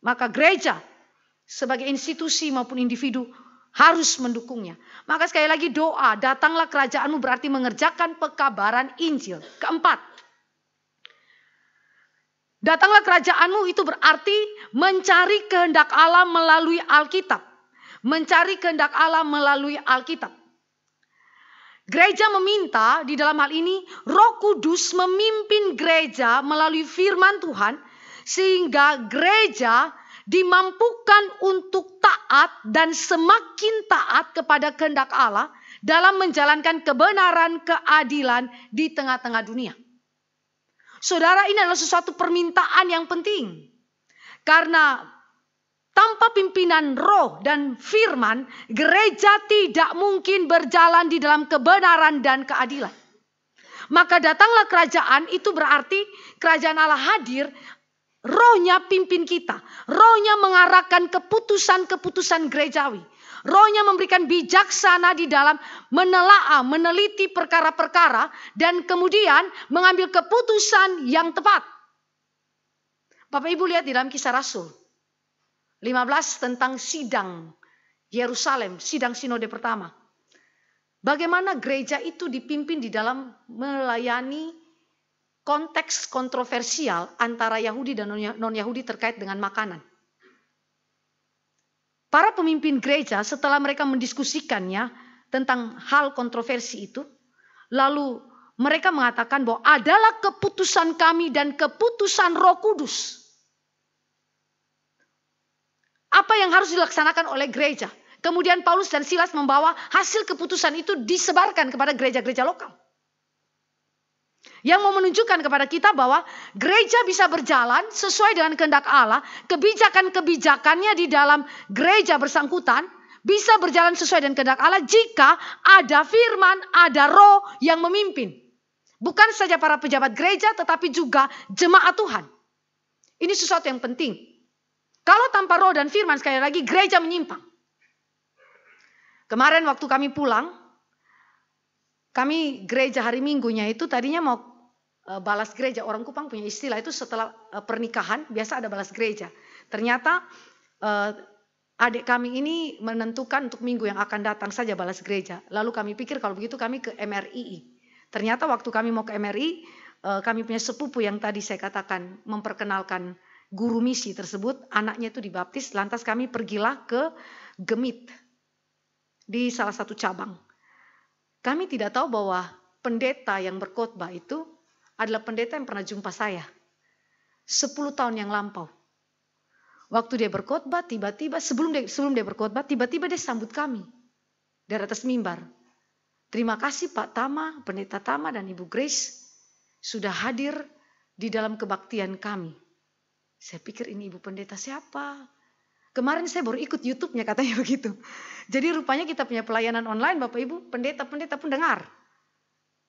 Maka gereja sebagai institusi maupun individu harus mendukungnya. Maka sekali lagi doa, datanglah kerajaanmu berarti mengerjakan pekabaran Injil. Keempat, datanglah kerajaanmu itu berarti mencari kehendak Allah melalui Alkitab. Mencari kehendak Allah melalui Alkitab. Gereja meminta di dalam hal ini Roh Kudus memimpin gereja melalui firman Tuhan. Sehingga gereja dimampukan untuk taat dan semakin taat kepada kehendak Allah dalam menjalankan kebenaran, keadilan di tengah-tengah dunia. Saudara, ini adalah sesuatu permintaan yang penting. Karena tanpa pimpinan roh dan firman, gereja tidak mungkin berjalan di dalam kebenaran dan keadilan. Maka datanglah kerajaan, itu berarti kerajaan Allah hadir, rohnya pimpin kita. Rohnya mengarahkan keputusan-keputusan gerejawi. Rohnya memberikan bijaksana di dalam menelaah, meneliti perkara-perkara dan kemudian mengambil keputusan yang tepat. Bapak Ibu lihat di dalam Kisah Rasul. 15 tentang sidang Yerusalem, sidang sinode pertama. Bagaimana gereja itu dipimpin di dalam melayani konteks kontroversial antara Yahudi dan non-Yahudi terkait dengan makanan. Para pemimpin gereja setelah mereka mendiskusikannya tentang hal kontroversi itu, lalu mereka mengatakan bahwa adalah keputusan kami dan keputusan Roh Kudus. Apa yang harus dilaksanakan oleh gereja. Kemudian Paulus dan Silas membawa hasil keputusan itu disebarkan kepada gereja-gereja lokal. Yang mau menunjukkan kepada kita bahwa gereja bisa berjalan sesuai dengan kehendak Allah. Kebijakan-kebijakannya di dalam gereja bersangkutan bisa berjalan sesuai dengan kehendak Allah jika ada firman, ada roh yang memimpin. Bukan saja para pejabat gereja tetapi juga jemaat Tuhan. Ini sesuatu yang penting. Kalau tanpa roh dan firman sekali lagi gereja menyimpang. Kemarin waktu kami pulang, kami gereja hari Minggunya itu tadinya mau balas gereja. Orang Kupang punya istilah itu setelah pernikahan biasa ada balas gereja. Ternyata adik kami ini menentukan untuk minggu yang akan datang saja balas gereja. Lalu kami pikir kalau begitu kami ke MRI. Ternyata waktu kami mau ke MRI, kami punya sepupu yang tadi saya katakan memperkenalkan guru misi tersebut, anaknya itu dibaptis. Lantas kami pergilah ke Gemit di salah satu cabang. Kami tidak tahu bahwa pendeta yang berkhotbah itu adalah pendeta yang pernah jumpa saya 10 tahun yang lampau. Waktu dia berkhotbah, tiba-tiba sebelum dia berkhotbah, tiba-tiba dia sambut kami dari atas mimbar. Terima kasih Pak Tama, Pendeta Tama dan Ibu Grace sudah hadir di dalam kebaktian kami. Saya pikir ini Ibu Pendeta siapa? Kemarin saya baru ikut YouTube-nya katanya begitu. Jadi rupanya kita punya pelayanan online Bapak Ibu, pendeta-pendeta pun dengar.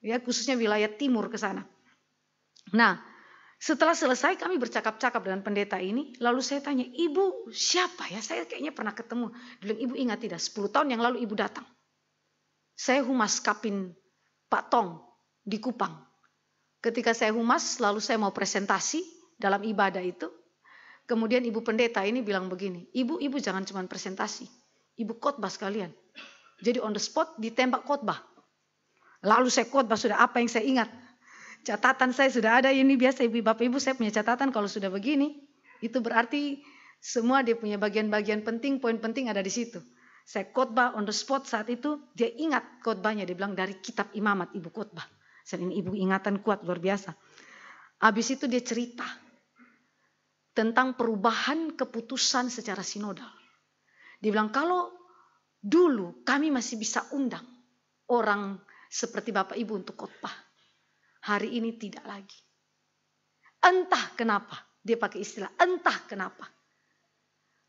Ya, khususnya wilayah timur ke sana. Nah, setelah selesai kami bercakap-cakap dengan pendeta ini, lalu saya tanya, "Ibu siapa ya? Saya kayaknya pernah ketemu." Dia bilang, "Ibu ingat tidak, 10 tahun yang lalu Ibu datang. Saya humas Kapin Pak Tong di Kupang. Ketika saya humas, lalu saya mau presentasi dalam ibadah itu. Kemudian Ibu Pendeta ini bilang begini, Ibu jangan cuma presentasi. Ibu khotbah sekalian. Jadi on the spot ditembak khotbah. Lalu saya khotbah sudah apa yang saya ingat. Catatan saya sudah ada, ini biasa Ibu Bapak Ibu saya punya catatan kalau sudah begini. Itu berarti semua dia punya bagian-bagian penting, poin penting ada di situ. Saya khotbah on the spot saat itu, dia ingat khotbahnya. Dia bilang dari kitab Imamat Ibu khotbah. Saya ini Ibu ingatan kuat luar biasa. Habis itu dia cerita tentang perubahan keputusan secara sinodal. Dia bilang kalau dulu kami masih bisa undang orang seperti Bapak Ibu untuk khotbah. Hari ini tidak lagi. Entah kenapa. Dia pakai istilah entah kenapa.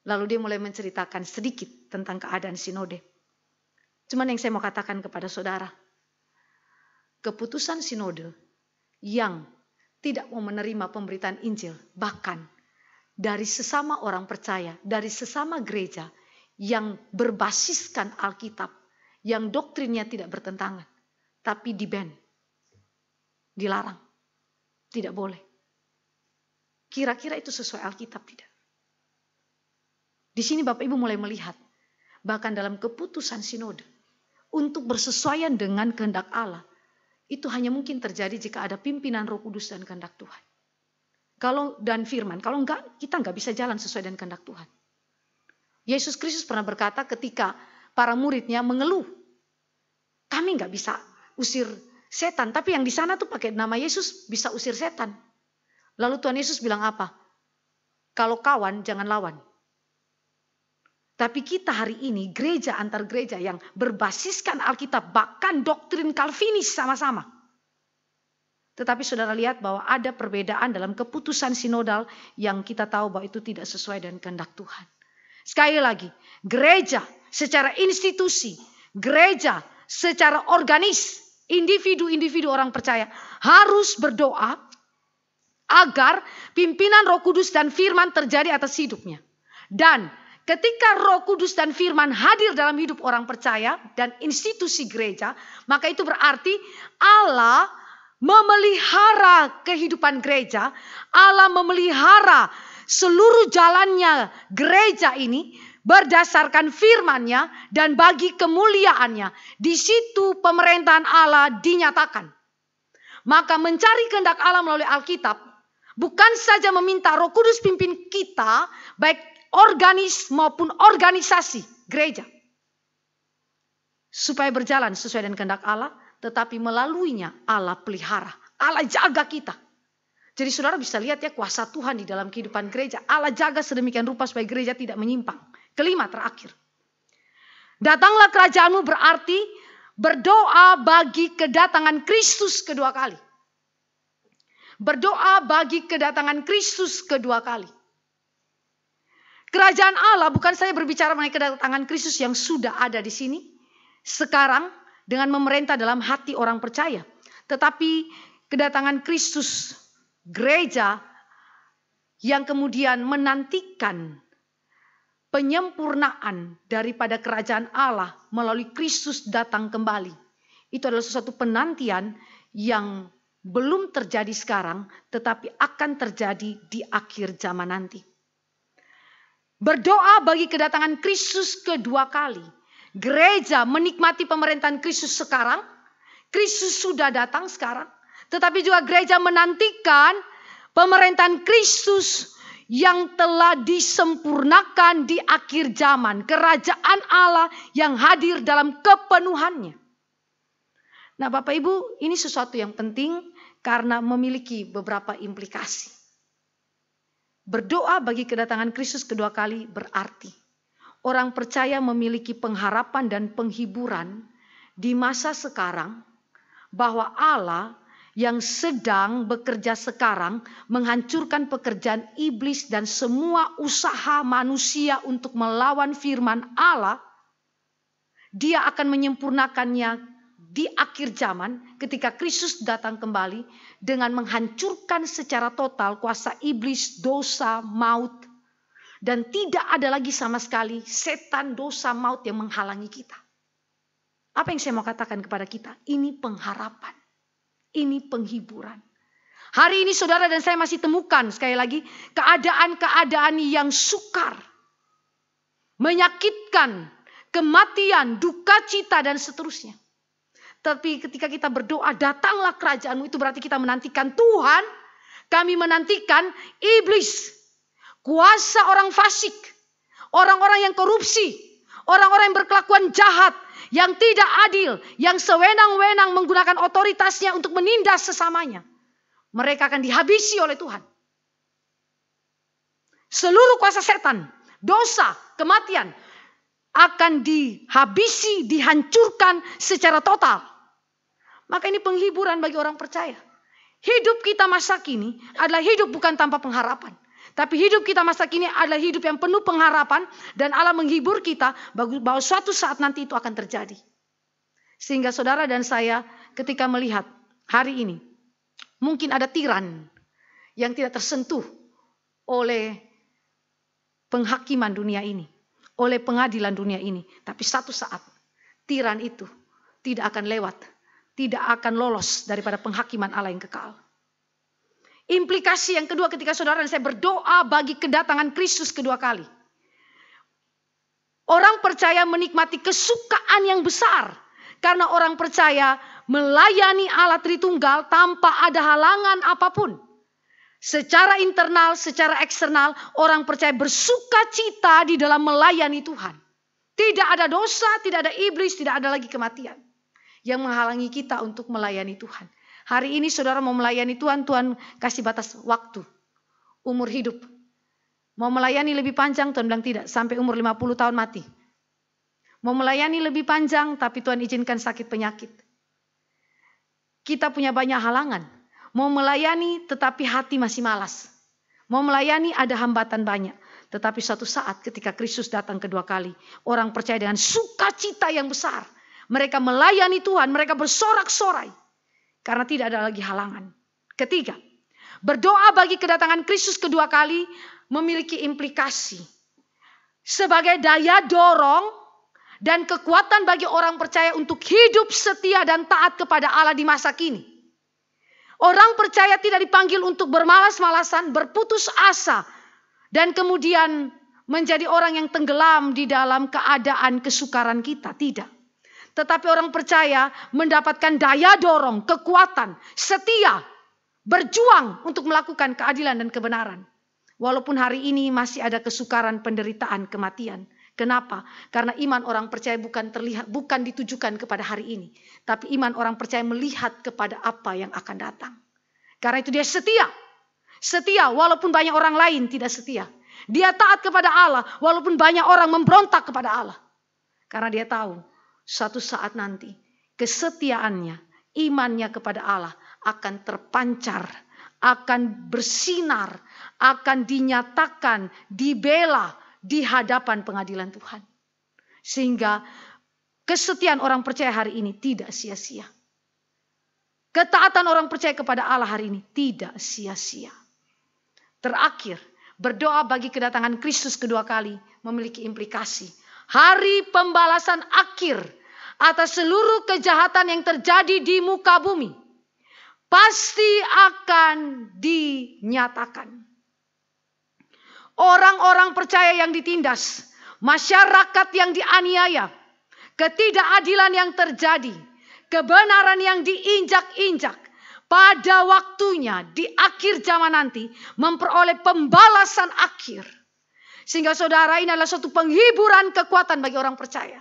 Lalu dia mulai menceritakan sedikit tentang keadaan sinode. Cuman yang saya mau katakan kepada saudara. Keputusan sinode yang tidak mau menerima pemberitaan Injil. Bahkan dari sesama orang percaya, dari sesama gereja yang berbasiskan Alkitab, yang doktrinnya tidak bertentangan, tapi di-ban, dilarang, tidak boleh. Kira-kira itu sesuai Alkitab tidak? Di sini Bapak Ibu mulai melihat, bahkan dalam keputusan sinode, untuk bersesuaian dengan kehendak Allah, itu hanya mungkin terjadi jika ada pimpinan Roh Kudus dan kehendak Tuhan. Dan firman, kalau enggak kita enggak bisa jalan sesuai dengan kehendak Tuhan. Yesus Kristus pernah berkata ketika para muridnya mengeluh, kami enggak bisa usir setan, tapi yang di sana tuh pakai nama Yesus bisa usir setan. Lalu Tuhan Yesus bilang apa? Kalau kawan jangan lawan. Tapi kita hari ini gereja antar gereja yang berbasiskan Alkitab, bahkan doktrin Calvinis sama-sama. Tetapi saudara lihat bahwa ada perbedaan dalam keputusan sinodal yang kita tahu bahwa itu tidak sesuai dengan kehendak Tuhan. Sekali lagi, gereja secara institusi, gereja secara organis, individu-individu orang percaya harus berdoa agar pimpinan Roh Kudus dan firman terjadi atas hidupnya. Dan ketika Roh Kudus dan firman hadir dalam hidup orang percaya dan institusi gereja, maka itu berarti Allah memelihara kehidupan gereja, Allah memelihara seluruh jalannya gereja ini berdasarkan firman-Nya dan bagi kemuliaan-Nya. Di situ pemerintahan Allah dinyatakan. Maka mencari kehendak Allah melalui Alkitab bukan saja meminta Roh Kudus pimpin kita, baik organis maupun organisasi gereja, supaya berjalan sesuai dengan kehendak Allah, tetapi melaluinya Allah pelihara, Allah jaga kita. Jadi saudara bisa lihat ya kuasa Tuhan di dalam kehidupan gereja. Allah jaga sedemikian rupa supaya gereja tidak menyimpang. Kelima terakhir. Datanglah kerajaanmu berarti berdoa bagi kedatangan Kristus kedua kali. Berdoa bagi kedatangan Kristus kedua kali. Kerajaan Allah bukan saya berbicara mengenai kedatangan Kristus yang sudah ada di sini. Sekarang dengan memerintah dalam hati orang percaya. Tetapi kedatangan Kristus gereja yang kemudian menantikan penyempurnaan daripada kerajaan Allah melalui Kristus datang kembali. Itu adalah sesuatu penantian yang belum terjadi sekarang, tetapi akan terjadi di akhir zaman nanti. Berdoa bagi kedatangan Kristus kedua kali. Gereja menikmati pemerintahan Kristus sekarang. Kristus sudah datang sekarang. Tetapi juga gereja menantikan pemerintahan Kristus yang telah disempurnakan di akhir zaman. Kerajaan Allah yang hadir dalam kepenuhannya. Nah Bapak Ibu, ini sesuatu yang penting karena memiliki beberapa implikasi. Berdoa bagi kedatangan Kristus kedua kali berarti orang percaya memiliki pengharapan dan penghiburan di masa sekarang bahwa Allah yang sedang bekerja sekarang menghancurkan pekerjaan iblis dan semua usaha manusia untuk melawan firman Allah. Dia akan menyempurnakannya di akhir zaman ketika Kristus datang kembali dengan menghancurkan secara total kuasa iblis, dosa, maut. Dan tidak ada lagi sama sekali setan, dosa, maut yang menghalangi kita. Apa yang saya mau katakan kepada kita? Ini pengharapan. Ini penghiburan. Hari ini saudara dan saya masih temukan sekali lagi keadaan-keadaan yang sukar, menyakitkan, kematian, duka cita dan seterusnya. Tapi ketika kita berdoa datanglah kerajaanmu, itu berarti kita menantikan Tuhan. Kami menantikan iblis, kuasa orang fasik, orang-orang yang korupsi, orang-orang yang berkelakuan jahat, yang tidak adil, yang sewenang-wenang menggunakan otoritasnya untuk menindas sesamanya. Mereka akan dihabisi oleh Tuhan. Seluruh kuasa setan, dosa, kematian akan dihabisi, dihancurkan secara total. Maka ini penghiburan bagi orang percaya. Hidup kita masa kini adalah hidup bukan tanpa pengharapan. Tapi hidup kita masa kini adalah hidup yang penuh pengharapan. Dan Allah menghibur kita bahwa suatu saat nanti itu akan terjadi. Sehingga saudara dan saya ketika melihat hari ini. Mungkin ada tiran yang tidak tersentuh oleh penghakiman dunia ini. Oleh pengadilan dunia ini. Tapi satu saat tiran itu tidak akan lewat. Tidak akan lolos daripada penghakiman Allah yang kekal. Implikasi yang kedua ketika saudara dan saya berdoa bagi kedatangan Kristus kedua kali. Orang percaya menikmati kesukaan yang besar. Karena orang percaya melayani Allah Tritunggal tanpa ada halangan apapun. Secara internal, secara eksternal, orang percaya bersuka cita di dalam melayani Tuhan. Tidak ada dosa, tidak ada iblis, tidak ada lagi kematian yang menghalangi kita untuk melayani Tuhan. Hari ini saudara mau melayani Tuhan, Tuhan kasih batas waktu, umur hidup. Mau melayani lebih panjang, Tuhan bilang tidak, sampai umur 50 tahun mati. Mau melayani lebih panjang, tapi Tuhan izinkan sakit penyakit. Kita punya banyak halangan. Mau melayani, tetapi hati masih malas. Mau melayani, ada hambatan banyak. Tetapi suatu saat ketika Kristus datang kedua kali, orang percaya dengan sukacita yang besar. Mereka melayani Tuhan, mereka bersorak-sorai. Karena tidak ada lagi halangan. Ketiga, berdoa bagi kedatangan Kristus kedua kali memiliki implikasi. Sebagai daya dorong dan kekuatan bagi orang percaya untuk hidup setia dan taat kepada Allah di masa kini. Orang percaya tidak dipanggil untuk bermalas-malasan, berputus asa, Dan kemudian menjadi orang yang tenggelam di dalam keadaan kesukaran kita. Tidak. Tetapi orang percaya mendapatkan daya dorong, kekuatan, setia, berjuang untuk melakukan keadilan dan kebenaran. Walaupun hari ini masih ada kesukaran, penderitaan, kematian. Kenapa? Karena iman orang percaya bukan ditujukan kepada hari ini. Tapi iman orang percaya melihat kepada apa yang akan datang. Karena itu dia setia. Setia walaupun banyak orang lain tidak setia. Dia taat kepada Allah walaupun banyak orang memberontak kepada Allah. Karena dia tahu suatu saat nanti kesetiaannya, imannya kepada Allah akan terpancar, akan bersinar, akan dinyatakan, dibela di hadapan pengadilan Tuhan. Sehingga kesetiaan orang percaya hari ini tidak sia-sia. Ketaatan orang percaya kepada Allah hari ini tidak sia-sia. Terakhir, berdoa bagi kedatangan Kristus kedua kali memiliki implikasi. Hari pembalasan akhir atas seluruh kejahatan yang terjadi di muka bumi pasti akan dinyatakan. Orang-orang percaya yang ditindas, masyarakat yang dianiaya, ketidakadilan yang terjadi, kebenaran yang diinjak-injak, pada waktunya di akhir zaman nanti memperoleh pembalasan akhir. Sehingga saudara, ini adalah suatu penghiburan kekuatan bagi orang percaya.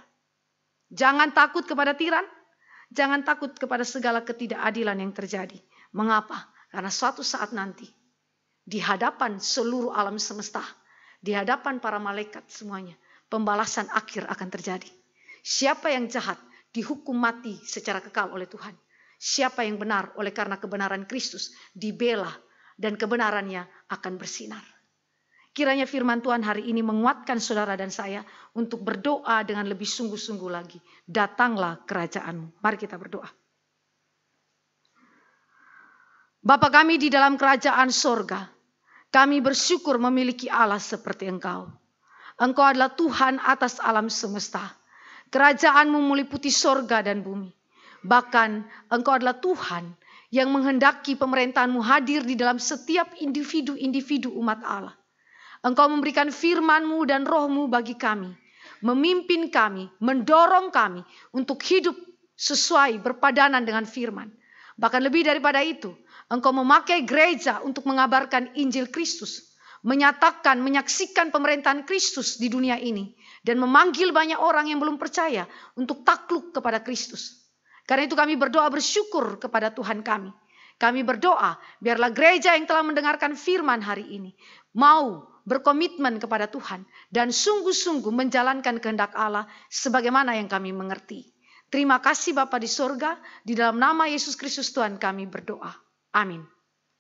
Jangan takut kepada tiran. Jangan takut kepada segala ketidakadilan yang terjadi. Mengapa? Karena suatu saat nanti di hadapan seluruh alam semesta, di hadapan para malaikat semuanya, pembalasan akhir akan terjadi. Siapa yang jahat dihukum mati secara kekal oleh Tuhan. Siapa yang benar oleh karena kebenaran Kristus dibela dan kebenarannya akan bersinar. Kiranya firman Tuhan hari ini menguatkan saudara dan saya untuk berdoa dengan lebih sungguh-sungguh lagi. Datanglah kerajaan-Mu. Mari kita berdoa. Bapa kami di dalam kerajaan sorga, kami bersyukur memiliki Allah seperti Engkau. Engkau adalah Tuhan atas alam semesta. Kerajaan-Mu meliputi sorga dan bumi. Bahkan Engkau adalah Tuhan yang menghendaki pemerintahan-Mu hadir di dalam setiap individu-individu umat Allah. Engkau memberikan firman-Mu dan Roh-Mu bagi kami. Memimpin kami, mendorong kami untuk hidup sesuai berpadanan dengan firman. Bahkan lebih daripada itu, Engkau memakai gereja untuk mengabarkan Injil Kristus. Menyatakan, menyaksikan pemerintahan Kristus di dunia ini. Dan memanggil banyak orang yang belum percaya untuk takluk kepada Kristus. Karena itu kami berdoa bersyukur kepada Tuhan kami. Kami berdoa biarlah gereja yang telah mendengarkan firman hari ini mau berkomitmen kepada Tuhan dan sungguh-sungguh menjalankan kehendak Allah sebagaimana yang kami mengerti. Terima kasih Bapa di sorga, di dalam nama Yesus Kristus Tuhan kami berdoa. Amin.